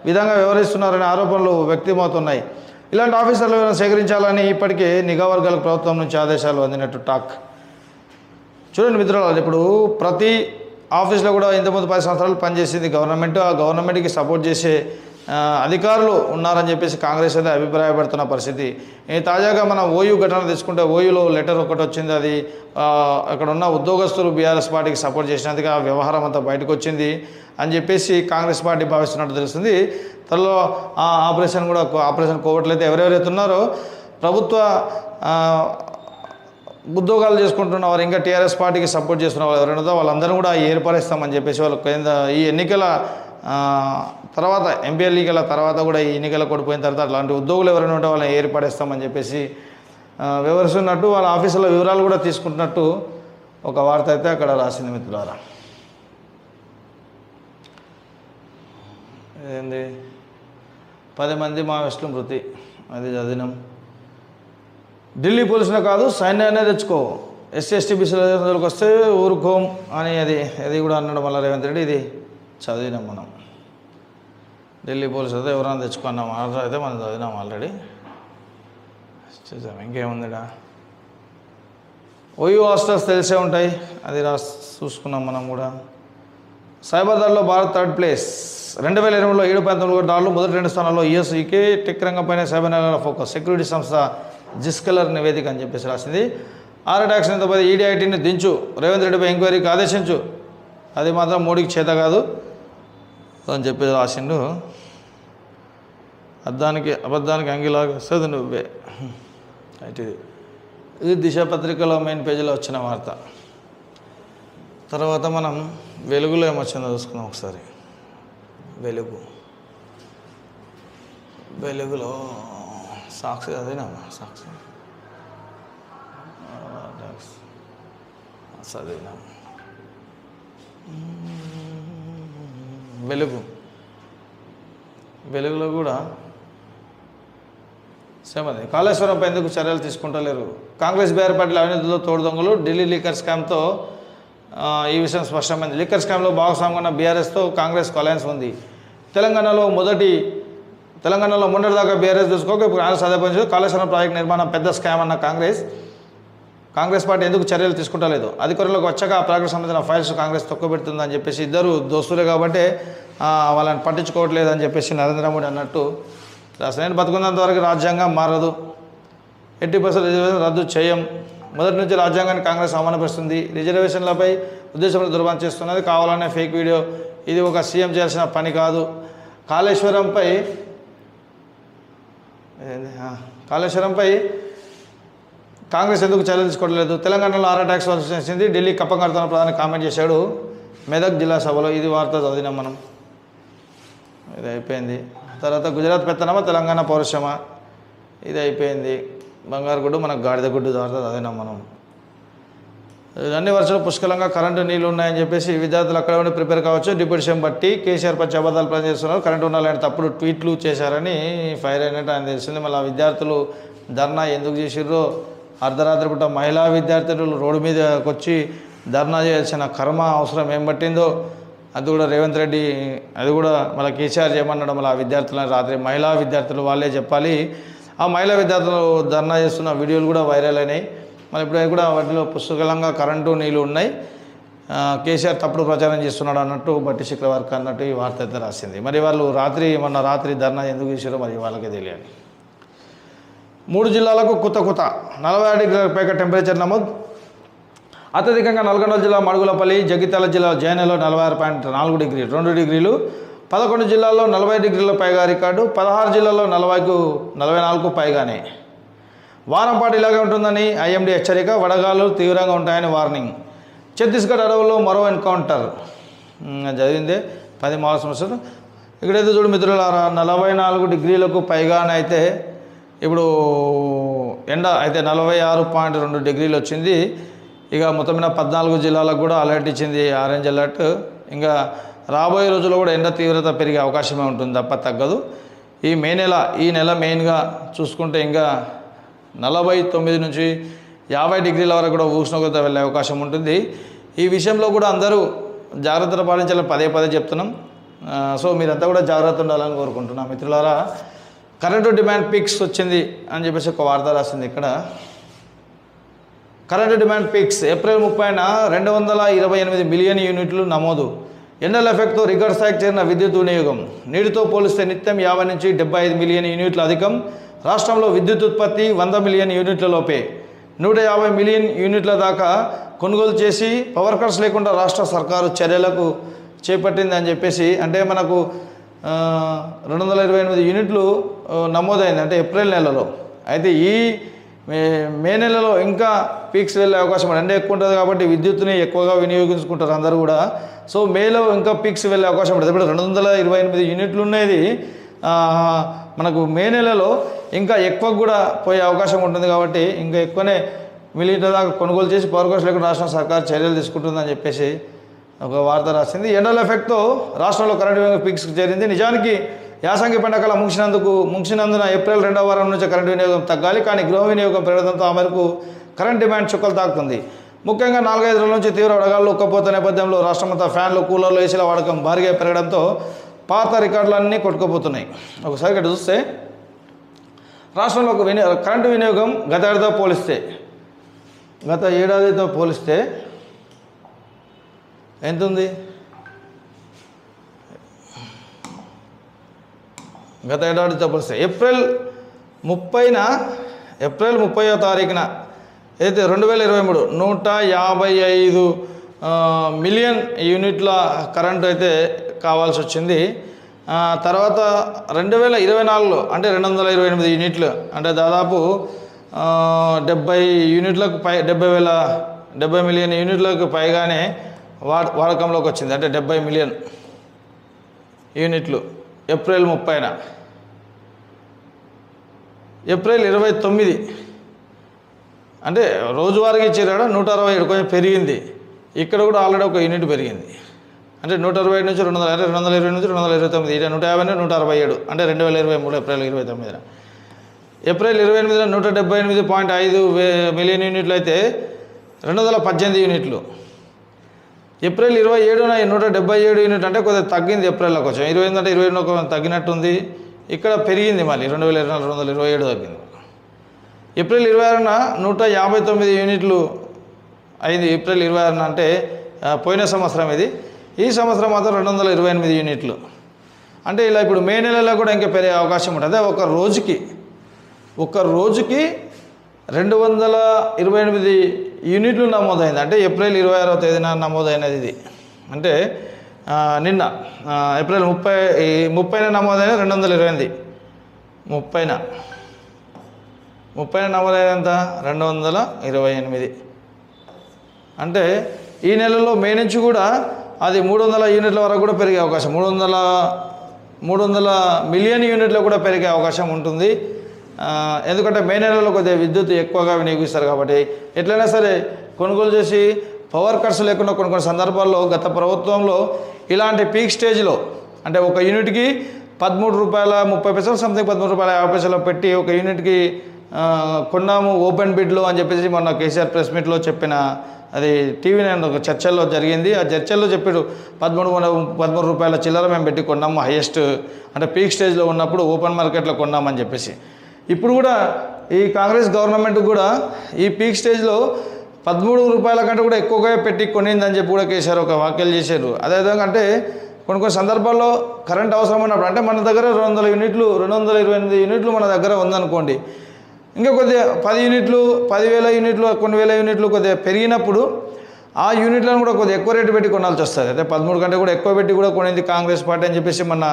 విధంగా వ్యవహరిస్తున్నారనే ఆరోపణలు వ్యక్తమవుతున్నాయి. ఇలాంటి ఆఫీసర్లు సేకరించాలని ఇప్పటికే నిఘా వర్గాలకు ప్రభుత్వం నుంచి ఆదేశాలు అందినట్టు టాక్. చూడండి మిత్రులు, ఇప్పుడు ప్రతి ఆఫీస్లో కూడా ఇంతకుముందు 10 సంవత్సరాలు పనిచేసింది గవర్నమెంట్. ఆ గవర్నమెంట్కి సపోర్ట్ చేసే అధికారులు ఉన్నారని చెప్పేసి కాంగ్రెస్ అయితే అభిప్రాయపడుతున్న పరిస్థితి. తాజాగా మన ఓయూ ఘటన తీసుకుంటే ఓయూలో లెటర్ ఒకటి వచ్చింది. అది అక్కడ ఉన్న ఉద్యోగస్తులు బీఆర్ఎస్ పార్టీకి సపోర్ట్ చేసినందుకు ఆ వ్యవహారం అంతా బయటకు వచ్చింది అని చెప్పేసి కాంగ్రెస్ పార్టీ భావిస్తున్నట్టు తెలుస్తుంది. త్వరలో ఆ ఆపరేషన్ కోవట్లు అయితే ఎవరెవరైతే ఉన్నారో ప్రభుత్వ ఉద్యోగాలు చేసుకుంటున్న వారు, ఇంకా టీఆర్ఎస్ పార్టీకి సపోర్ట్ చేస్తున్న వాళ్ళు ఎవరైనా వాళ్ళందరూ కూడా ఏర్పరిస్తామని చెప్పేసి వాళ్ళు ఈ ఎన్నికల తర్వాత, ఎంపీ ఎన్నికల తర్వాత కూడా ఈ ఎన్నికల కొడిపోయిన తర్వాత అట్లాంటి ఉద్యోగులు ఎవరైనా ఉంటే వాళ్ళని ఏర్పడేస్తామని చెప్పేసి వివరిస్తున్నట్టు, వాళ్ళ ఆఫీసుల వివరాలు కూడా తీసుకుంటున్నట్టు ఒక వార్త అయితే అక్కడ రాసింది మిత్రులారా. ఏంది 10 మంది మావోయిస్టులు మృతి, అది చదివినాం. ఢిల్లీ పోలీసులు కాదు సైన్యాన్నే తెచ్చుకో, ఎస్సీ ఎస్టీ బీసీలకు వస్తే ఊరుకోం అని అది కూడా అన్నాడు మళ్ళీ రేవంత్ రెడ్డి. ఇది చదివినాం మనం. ఢిల్లీ పోలీసు అయితే ఎవరైనా తెచ్చుకున్నాం, ఆర్డర్ అయితే మనం చదివినాం ఆల్రెడీ. చూసాం. ఇంకేముందిడా, ఓయూ హాస్టల్స్ తెలిసే ఉంటాయి, అది చూసుకున్నాం మనం కూడా. సైబర్ దాడిలో భారత్ 3rd ప్లేస్. 2020లో $7.9 మొదటి 2 స్థానాల్లో యూఎస్, యూకే టెక్ రంగంపైన సైబర్ నేరాల ఫోకస్. సెక్యూరిటీ సంస్థ జిస్కలర్ నివేదిక అని చెప్పేసి రాసింది. ఆర్ఆర్టాక్స్ ఎంతపై ఈడీ ఐటీని దించు, రేవంత్ రెడ్డిపై ఎంక్వైరీకి ఆదేశించు, అది మాత్రం మోడీకి చేత కాదు అని చెప్పేసి రాసిండు. అబద్ధానికి అంగిలాగా వస్తుంది నువ్వే. అయితే ఇది దిశ పత్రికలో మెయిన్ పేజీలో వచ్చిన వార్త. తర్వాత మనం వెలుగులో ఏమొచ్చిందో చూసుకుందాం ఒకసారి. వెలుగులో సాక్షి అదేనా, సాక్షి చదివినా. వెలుగులో కూడా సేమ్ అది. కాళేశ్వరంపై ఎందుకు చర్యలు తీసుకుంటలేరు, కాంగ్రెస్ బీఆర్ పార్టీల అవినీతిలో తోడు దొంగలు, ఢిల్లీ లీకర్ స్కామ్తో ఈ విషయం స్పష్టమైంది. లీకర్ స్కామ్లో భాగస్వామ్యం ఉన్న బీఆర్ఎస్తో కాంగ్రెస్కు అలయన్స్ ఉంది. తెలంగాణలో మొన్నటిదాకా బీఆర్ఎస్ చూసుకోక ఇప్పుడు కాంగ్రెస్ అధిపతించదు. కాళేశ్వరం ప్రాజెక్టు నిర్మాణం పెద్ద స్కామ్ అన్న కాంగ్రెస్ పార్టీ ఎందుకు చర్యలు తీసుకుంటలేదు, అధికారులకు వచ్చాక ఆ ప్రాజెక్టు సంబంధించిన ఫైల్స్ కాంగ్రెస్ తొక్కబెడుతుందని చెప్పేసి ఇద్దరు దోస్తులే కాబట్టి వాళ్ళని పట్టించుకోవట్లేదు అని చెప్పేసి నరేంద్ర మోడీ అన్నట్టు రాష్ట్రం బతుకున్నంత వరకు రాజ్యాంగం మారదు, 80% రిజర్వేషన్ రద్దు చేయం, మొదటి నుంచి రాజ్యాంగాన్ని కాంగ్రెస్ అవమానపరుస్తుంది, రిజర్వేషన్లపై ఉద్దేశంలో దుర్భాష చేస్తున్నది, కావాలనే ఫేక్ వీడియో, ఇది ఒక సీఎం చేయాల్సిన పని కాదు. కాళేశ్వరంపై కాంగ్రెస్ ఎందుకు చర్యలు తీసుకోవట్లేదు, తెలంగాణలో ఆర్ఆర్టాక్స్ చేసింది, ఢిల్లీ కప్పం కడుతున్న ప్రధాని కామెంట్ చేశాడు మెదక్ జిల్లా సభలో. ఇది వార్త చదివినాం మనం. ఇది అయిపోయింది. తర్వాత గుజరాత్ పెత్తనమా తెలంగాణ పౌరుషమా, ఇది అయిపోయింది. బంగారు గుడ్డు మనకు గాడిద గుడ్డు వార్త చదివినాం మనం. అన్ని వర్షాలు పుష్కలంగా కరెంటు నీళ్ళు ఉన్నాయని చెప్పేసి విద్యార్థులు అక్కడ ఉండి ప్రిపేర్ కావచ్చు, డిప్యూటీ సీఎం బట్టి కేసీఆర్ పచ్చి అబద్ధాలు పనిచేస్తున్నారు, కరెంటు ఉండాలని తప్పుడు ట్వీట్లు చేశారని ఫైర్ అయినట్టు ఆయన తెలిసింది. మళ్ళీ విద్యార్థులు ధర్నా ఎందుకు చేసిర్రో, అర్ధరాత్రి పూట మహిళా విద్యార్థులు రోడ్డు మీదకి వచ్చి ధర్నా చేయాల్సిన కర్మ అవసరం ఏం పట్టిందో అది కూడా రేవంత్ రెడ్డి, అది కూడా మళ్ళీ కేసీఆర్ చేయమన్నాడు. మళ్ళీ ఆ విద్యార్థులను రాత్రి మహిళా విద్యార్థులు వాళ్ళే చెప్పాలి. ఆ మహిళా విద్యార్థులు ధర్నా చేస్తున్న వీడియోలు కూడా వైరల్ అయినాయి. మళ్ళీ ఇప్పుడు కూడా వాటిలో పుష్కలంగా కరెంటు నీళ్ళు ఉన్నాయి, కేసీఆర్ తప్పుడు ప్రచారం చేస్తున్నాడు అన్నట్టు బట్టి శుక్రవారం అన్నట్టు ఈ వార్త అయితే రాసింది. మరి వాళ్ళు మొన్న రాత్రి ధర్నా ఎందుకు చేశారో మరి వాళ్ళకే తెలియాలి. 3 జిల్లాలకు కొత్త 46 డిగ్రీల పైగా టెంపరేచర్ నమోదు. అత్యధికంగా నల్గొండ జిల్లా మడుగులపల్లి, జగిత్యాల జిల్లా జైనలో 46.4 డిగ్రీలు 2 డిగ్రీలు, 11 జిల్లాల్లో 40 డిగ్రీల పైగా రికార్డు, 16 జిల్లాల్లో 44 పైగానే. వారం పాటు ఇలాగే ఉంటుందని ఐఎండీ హెచ్చరిక, వడగాలు తీవ్రంగా ఉంటాయని వార్నింగ్. ఛత్తీస్గఢ్ అడవుల్లో మరో ఎన్కౌంటర్ జరిగిందే 10 మావ సంవత్సరం. ఇక్కడైతే చూడు మిత్రులారా, 44 డిగ్రీలకు పైగానైతే ఇప్పుడు ఎండ అయితే 46.2 డిగ్రీలు వచ్చింది. ఇక మొత్తమైన 14 జిల్లాలకు కూడా అలర్ట్ ఇచ్చింది, ఆరెంజ్ అలర్ట్. ఇంకా రాబోయే రోజుల్లో కూడా ఎండ తీవ్రత పెరిగే అవకాశమే ఉంటుంది తప్ప తగ్గదు. ఈ నెల మెయిన్గా చూసుకుంటే ఇంకా 49 నుంచి 50 డిగ్రీల వరకు కూడా ఉష్ణోగ్రత వెళ్ళే అవకాశం ఉంటుంది. ఈ విషయంలో కూడా అందరూ జాగ్రత్తలు పాటించాలని పదే చెప్తున్నాం. సో మీరంతా కూడా జాగ్రత్త ఉండాలని కోరుకుంటున్నాం మిత్రులారా. కరెంటు డిమాండ్ పీక్స్ వచ్చింది అని చెప్పేసి ఒక వార్త రాసింది ఇక్కడ. కరెంటు డిమాండ్ పీక్స్ ఏప్రిల్ 30న 228 మిలియన్ యూనిట్లు నమోదు. ఎండల ఎఫెక్ట్తో రికార్డ్ స్థాయికి చేరిన విద్యుత్ వినియోగం. నీటితో పోలిస్తే నిత్యం 50 నుంచి 75 మిలియన్ యూనిట్లు అధికం. రాష్ట్రంలో విద్యుత్ ఉత్పత్తి 100 మిలియన్ యూనిట్ల లోపే. 150 మిలియన్ యూనిట్ల దాకా కొనుగోలు చేసి పవర్ కట్స్ లేకుండా రాష్ట్ర సర్కారు చర్యలకు చేపట్టింది అని చెప్పేసి, అంటే మనకు 228 యూనిట్లు నమోదైంది అంటే ఏప్రిల్ నెలలో. అయితే ఈ మే నెలలో ఇంకా పీక్స్ వెళ్ళే అవకాశం ఎండ ఎక్కువ ఉంటుంది కాబట్టి విద్యుత్తుని ఎక్కువగా వినియోగించుకుంటారు అందరూ కూడా. సో మేలో ఇంకా పీక్స్ వెళ్ళే అవకాశం ఉంటుంది. ఇప్పుడు 228 యూనిట్లు ఉన్నది మనకు మే నెలలో ఇంకా ఎక్కువ కూడా పోయే అవకాశం ఉంటుంది కాబట్టి ఇంకా ఎక్కువనే మిలియన్ల దాకా కొనుగోలు చేసి పవర్ కట్స్ లేకుండా రాష్ట్ర సర్కారు చర్యలు తీసుకుంటుందని చెప్పేసి ఒక వార్త రాసింది. ఎండల ఎఫెక్ట్తో రాష్ట్రంలో కరెంటు వినియోగం పీక్స్కి చేరింది. నిజానికి యాసంగి పండగల ముగిసినందున ఏప్రిల్ 2వ వారం నుంచి కరెంటు వినియోగం తగ్గాలి. కానీ గృహ వినియోగం పెరగడంతో ఆ మేరకు కరెంట్ డిమాండ్ చుక్కలు తాకుతుంది. ముఖ్యంగా 4-5 రోజుల నుంచి తీవ్ర వడగాళ్ళు ఉక్కపోత నేపథ్యంలో రాష్ట్రమంతా ఫ్యాన్లు, కూలర్లు, ఏసీల వాడకం భారీగా పెరగడంతో పాత రికార్డులన్నీ కొట్టుకుపోతున్నాయి. ఒకసారి ఇక్కడ చూస్తే రాష్ట్రంలో కరెంటు వినియోగం గత ఏడాదితో పోలిస్తే ఎంత ఉంది? గత ఏడాదితో పోలిస్తే ఏప్రిల్ 30వ తారీఖున అయితే 2023 155 మిలియన్ యూనిట్ల కరెంటు అయితే కావాల్సి వచ్చింది. తర్వాత 2024లో అంటే 228 యూనిట్లు, అంటే దాదాపు 70 యూనిట్లకు 70 మిలియన్ యూనిట్లకు పైగానే వాడకంలోకి వచ్చింది. అంటే 70 మిలియన్ యూనిట్లు ఏప్రిల్ 30న. ఏప్రిల్ 29 అంటే రోజువారీగా ఇచ్చారు 167, కొంచెం పెరిగింది. ఇక్కడ కూడా ఆల్రెడీ ఒక యూనిట్ పెరిగింది. అంటే 127 నుంచి 220, 220 నుంచి 229, ఇట 150, 167, అంటే 2023 ఏప్రిల్ 29న. ఏప్రిల్ 28న 178.5 మిలియన్ యూనిట్లు అయితే 218 యూనిట్లు. ఏప్రిల్ 27న 177 యూనిట్లు, అంటే కొద్దిగా తగ్గింది ఏప్రిల్లో కొంచెం. 28 అంటే 22 కొంచెం తగ్గినట్టుంది. ఇక్కడ పెరిగింది మళ్ళీ 2024 227 తగ్గింది. ఏప్రిల్ 26న 159 యూనిట్లు అయింది. ఏప్రిల్ 26న అంటే పోయిన సంవత్సరం ఇది. ఈ సంవత్సరం మాత్రం 228 యూనిట్లు. అంటే ఇలా ఇప్పుడు మే నెలలో కూడా ఇంకా పెరిగే అవకాశం ఉంటుంది. అదే ఒక రోజుకి 228 యూనిట్లు నమోదైంది. అంటే ఏప్రిల్ 26వ తేదీన నమోదైనది ఇది. అంటే నిన్న ఏప్రిల్ 30న నమోదైన 228, 30న నమోదైనంత 228. అంటే ఈ నెలలో మే నుంచి కూడా అది 300 యూనిట్ల వరకు కూడా పెరిగే అవకాశం, 300 మిలియన్ యూనిట్లు కూడా పెరిగే అవకాశం ఉంటుంది. ఎందుకంటే మే నెలలో కొద్దిగా విద్యుత్ ఎక్కువగా వినియోగిస్తారు కాబట్టి ఎట్లయినా సరే కొనుగోలు చేసి పవర్ కట్స్ లేకుండా కొన్ని సందర్భాల్లో గత ప్రభుత్వంలో ఇలాంటి పీక్ స్టేజ్లో అంటే ఒక యూనిట్కి 13 రూపాయల 30 పైసలు సంథింగ్ 13 రూపాయల 50 పైసలు పెట్టి ఒక యూనిట్కి కొన్నాము ఓపెన్ బిడ్లో అని చెప్పేసి మొన్న కేసీఆర్ ప్రెస్ మీట్లో చెప్పిన అది టీవీ నేను ఒక చర్చల్లో జరిగింది. ఆ చర్చల్లో చెప్పాడు 13 రూపాయల చిల్లర మేము పెట్టి కొన్నాము, హైయెస్ట్ అంటే పీక్ స్టేజ్లో ఉన్నప్పుడు ఓపెన్ మార్కెట్లో కొన్నామని చెప్పేసి. ఇప్పుడు కూడా ఈ కాంగ్రెస్ గవర్నమెంట్ కూడా ఈ పీక్ స్టేజ్లో 13 రూపాయల కంటే కూడా ఎక్కువగా పెట్టి కొనిందని చెప్పి కూడా కేసీఆర్ ఒక వ్యాఖ్యలు చేశారు. అదేవిధంగా అంటే కొన్ని సందర్భాల్లో కరెంట్ అవసరం ఉన్నప్పుడు అంటే మన దగ్గర 200 యూనిట్లు 228 యూనిట్లు మన దగ్గర ఉందనుకోండి, ఇంకా కొద్దిగా 10 యూనిట్లు 10,000 యూనిట్లు కొన్ని వేల యూనిట్లు కొద్దిగా పెరిగినప్పుడు ఆ యూనిట్లను కూడా కొద్దిగా ఎక్కువ రేటు పెట్టి కొనాల్సి వస్తుంది. అయితే 13 కంటే కూడా ఎక్కువ పెట్టి కూడా కొనింది కాంగ్రెస్ పార్టీ అని చెప్పేసి మన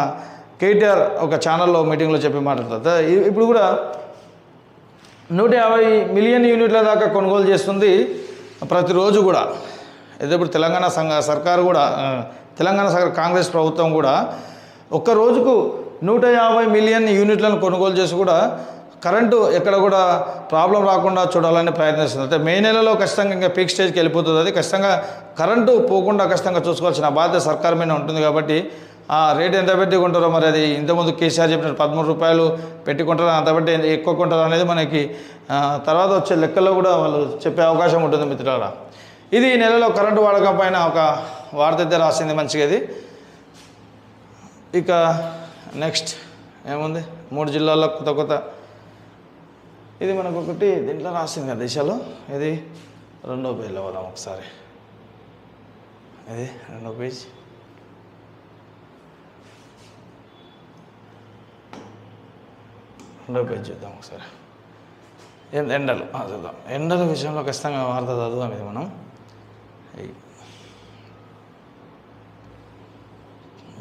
కేటీఆర్ ఒక ఛానల్లో మీటింగ్లో చెప్పి మాట్లాడుతుంది. ఇప్పుడు కూడా 150 మిలియన్ యూనిట్ల దాకా కొనుగోలు చేస్తుంది ప్రతిరోజు కూడా. అయితే ఇప్పుడు తెలంగాణ సర్కారు కూడా తెలంగాణ కాంగ్రెస్ ప్రభుత్వం కూడా ఒక్క రోజుకు 150 మిలియన్ యూనిట్లను కొనుగోలు చేసి కూడా కరెంటు ఎక్కడ కూడా ప్రాబ్లం రాకుండా చూడాలని ప్రయత్నిస్తుంది. అంటే మే నెలలో ఖచ్చితంగా ఇంకా పీక్ స్టేజ్కి వెళ్ళిపోతుంది. అది ఖచ్చితంగా కరెంటు పోకుండా ఖచ్చితంగా చూసుకోవాల్సిన బాధ్యత సర్కార్ మీద ఉంటుంది. కాబట్టి ఆ రేట్ ఎంత పెట్టి కొంటారో మరి అది ఇంతకుముందు కేసీఆర్ చెప్పినట్టు 13 రూపాయలు పెట్టుకుంటారో అంత బట్టి ఎక్కువ కొంటారో అనేది మనకి తర్వాత వచ్చే లెక్కల్లో కూడా వాళ్ళు చెప్పే అవకాశం ఉంటుంది మిత్రులారా. ఇది ఈ నెలలో కరెంటు వాడకం పైన ఒక వార్త అయితే రాసింది మంచిగా. ఇది ఇక నెక్స్ట్ ఏముంది 3 జిల్లాల్లో కొత్త ఇది మనకు ఒకటి దీంట్లో రాసింది కదా దిశలో. ఇది 2వ పేజీలో పోదాం ఒకసారి. ఇది 2వ పేజ్. చూద్దాం ఒకసారి. ఎండలు చూద్దాం. ఎండల విషయంలో ఖచ్చితంగా వార్త చదువుదాం. ఇది మనం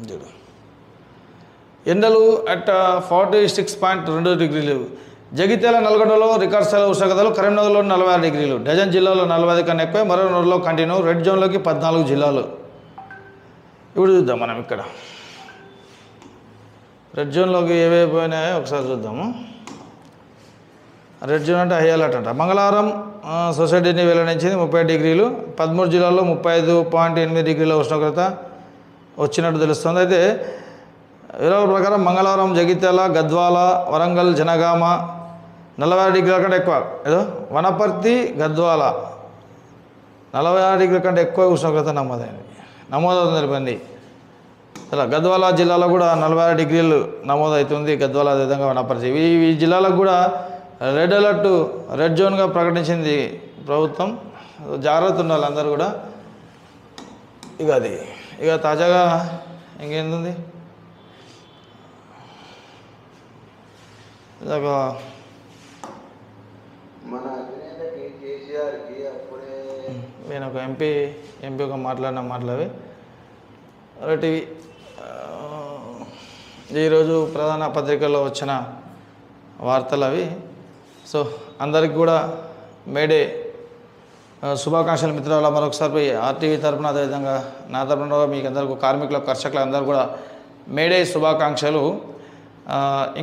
చూడు. ఎండలు అట్ 46.2 డిగ్రీలు. జగిత్యాల, నల్గొండలో రికార్డ్ స్థాయిలో ఉష్ణోగ్రతలు. కరీంనగర్లో 46 డిగ్రీలు. డజన్ జిల్లాలో 40 కన్నా ఎక్కువ. మరో 2లో కంటిన్యూ. రెడ్ జోన్లోకి 14 జిల్లాలు. ఇప్పుడు చూద్దాం మనం ఇక్కడ రెడ్ జోన్లోకి ఏవైపోయినాయో ఒకసారి చూద్దాము. రెడ్ జోన్ అంటే హై అలర్ట్ అంట. మంగళవారం సొసైటీని వెల్లడించింది 30 డిగ్రీలు, 13 జిల్లాల్లో 35.8 డిగ్రీల ఉష్ణోగ్రత వచ్చినట్టు తెలుస్తుంది. అయితే వివరాల ప్రకారం మంగళవారం జగిత్యాల, గద్వాల, వరంగల్, జనగామ 46 డిగ్రీల కంటే ఎక్కువ, ఏదో వనపర్తి, గద్వాల 46 డిగ్రీల కంటే ఎక్కువ ఉష్ణోగ్రత నమోదవుతుంది తెలిపింది. అలా గద్వాల జిల్లాలో కూడా 46 డిగ్రీలు నమోదవుతుంది. గద్వాల అదేవిధంగా వనపర్తి ఈ జిల్లాలకు కూడా రెడ్ అలర్ట్, రెడ్ జోన్గా ప్రకటించింది ప్రభుత్వం. జాగ్రత్త ఉండాలి అందరూ కూడా. ఇక తాజాగా ఇంకేంది, ఇక మన అధినేతకి కేసీఆర్కి అప్పుడే నేను ఒక ఎంపీ ఒక మాట్లాడిన మాటలవి అలాంటివి. ఈరోజు ప్రధాన పత్రికల్లో వచ్చిన వార్తలు అవి. సో అందరికి కూడా మేడే శుభాకాంక్షలు మిత్రుల. మరొకసారి ఆర్టీవీ తరపున అదేవిధంగా నా తరపున మీకు అందరికీ కార్మికులకు, కర్షకులు అందరూ కూడా మేడే శుభాకాంక్షలు.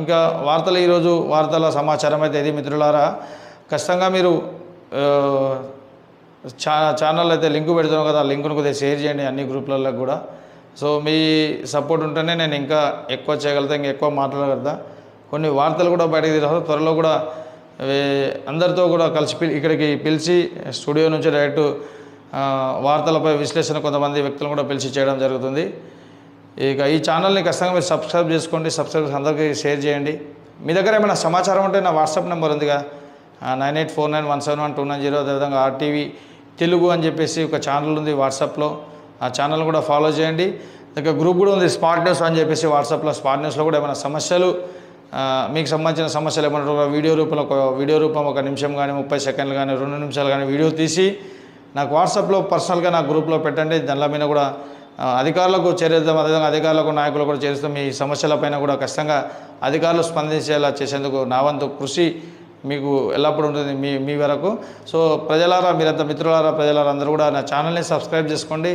ఇంకా వార్తలు, ఈరోజు వార్తల సమాచారం అయితే ఇది మిత్రులారా. ఖచ్చితంగా మీరు ఛానల్ అయితే లింకు పెడుతున్నాం కదా, లింకును కొద్దిగా షేర్ చేయండి అన్ని గ్రూప్లలో కూడా. సో మీ సపోర్ట్ ఉంటేనే నేను ఇంకా ఎక్కువ చేయగలుగుతా, ఇంకా ఎక్కువ మాట్లాడగలుగుతా. కొన్ని వార్తలు కూడా బయటకు తీరాలి. త్వరలో కూడా అందరితో కూడా కలిసి ఇక్కడికి పిలిచి స్టూడియో నుంచి డైరెక్ట్ వార్తలపై విశ్లేషణ కొంతమంది వ్యక్తులను కూడా పిలిచి చేయడం జరుగుతుంది. ఇక ఈ ఛానల్ని ఖచ్చితంగా మీరు సబ్స్క్రైబ్ చేసుకోండి, సబ్స్క్రైబ్ అందరికీ షేర్ చేయండి. మీ దగ్గర ఏమైనా సమాచారం ఉంటే నా వాట్సాప్ నెంబర్ ఉందిగా 9849171290, అదేవిధంగా ఆర్టీవీ తెలుగు అని చెప్పేసి ఒక ఛానల్ ఉంది వాట్సాప్లో, ఆ ఛానల్ కూడా ఫాలో చేయండి. ఇంకా గ్రూప్ కూడా ఉంది స్పాట్ న్యూస్ అని చెప్పేసి వాట్సాప్లో. స్పాట్ న్యూస్లో కూడా ఏమైనా సమస్యలు, మీకు సంబంధించిన సమస్యలు ఏమన్నా వీడియో రూపం 1 నిమిషం కానీ 30 సెకండ్లు కానీ 2 నిమిషాలు కానీ వీడియో తీసి నాకు వాట్సాప్లో పర్సనల్గా నా గ్రూప్లో పెట్టండి. దానిలో మీద కూడా అధికారులకు చేరేద్దాం, అదేవిధంగా అధికారులకు, నాయకులు కూడా చేరుస్తాం. మీ సమస్యలపైన కూడా ఖచ్చితంగా అధికారులు స్పందించేలా చేసేందుకు నా వంతు కృషి మీకు ఎల్లప్పుడూ ఉంటుంది మీ వరకు. సో ప్రజలారా, మీరంతా మిత్రులారా, ప్రజలారా అందరూ కూడా నా ఛానల్ని సబ్స్క్రైబ్ చేసుకోండి.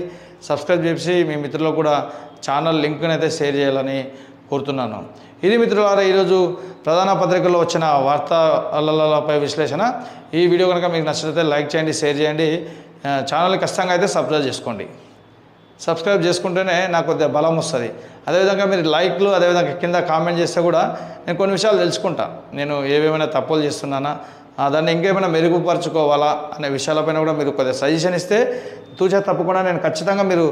సబ్స్క్రైబ్ చేసి మీ మిత్రులకు కూడా ఛానల్ లింక్ని అయితే షేర్ చేయాలని కోరుతున్నాను. ఇది మిత్రులారా ఈరోజు ప్రధాన పత్రికల్లో వచ్చిన వార్తలపై విశ్లేషణ. ఈ వీడియో కనుక మీకు నచ్చితే లైక్ చేయండి, షేర్ చేయండి. ఛానల్ని ఖచ్చితంగా అయితే సబ్స్క్రైబ్ చేసుకోండి. సబ్స్క్రైబ్ చేసుకుంటేనే నాకు కొద్దిగా బలం వస్తుంది. అదేవిధంగా మీరు లైక్లు, అదేవిధంగా కింద కామెంట్ చేస్తే కూడా నేను కొన్ని విషయాలు తెలుసుకుంటా. నేను ఏవేమైనా తప్పులు చేస్తున్నానా, దాన్ని ఇంకేమైనా మెరుగుపరచుకోవాలా అనే విషయాలపైన కూడా మీరు కొద్దిగా సజెషన్ ఇస్తే తూచా తప్పకుండా నేను ఖచ్చితంగా మీరు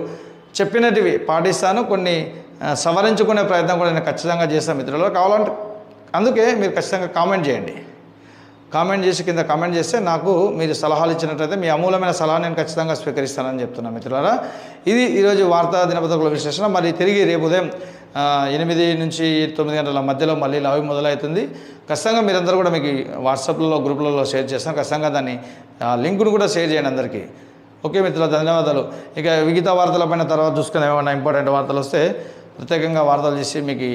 చెప్పినటివి పాటిస్తాను. కొన్ని సవరించుకునే ప్రయత్నం కూడా నేను ఖచ్చితంగా చేస్తాను మిత్రులు. కావాలంటే అందుకే మీరు ఖచ్చితంగా కామెంట్ చేయండి. కామెంట్ చేసి కింద కామెంట్ చేస్తే నాకు మీరు సలహాలు ఇచ్చినట్లయితే మీ అమూలమైన సలహా నేను ఖచ్చితంగా స్వీకరిస్తానని చెప్తున్నాను మిత్రులారా. ఇది ఈరోజు వార్తా దినపత్రికల విశ్లేషణ. మరి తిరిగి రేపు ఉదయం 8 నుంచి 9 గంటల మధ్యలో మళ్ళీ లైవ్ మొదలవుతుంది. ఖచ్చితంగా మీరందరూ కూడా మీకు వాట్సాప్లలో, గ్రూపులలో షేర్ చేస్తాను. ఖచ్చితంగా దాన్ని లింకును కూడా షేర్ చేయండి అందరికీ. ఓకే మిత్రులు, ధన్యవాదాలు. ఇక మిగతా వార్తలపైన తర్వాత చూసుకుని ఏమైనా ఇంపార్టెంట్ వార్తలు వస్తే ప్రత్యేకంగా వార్తలు చేసి మీకు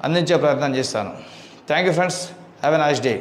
అందించే ప్రయత్నం చేస్తాను. Thank you friends, have a nice day.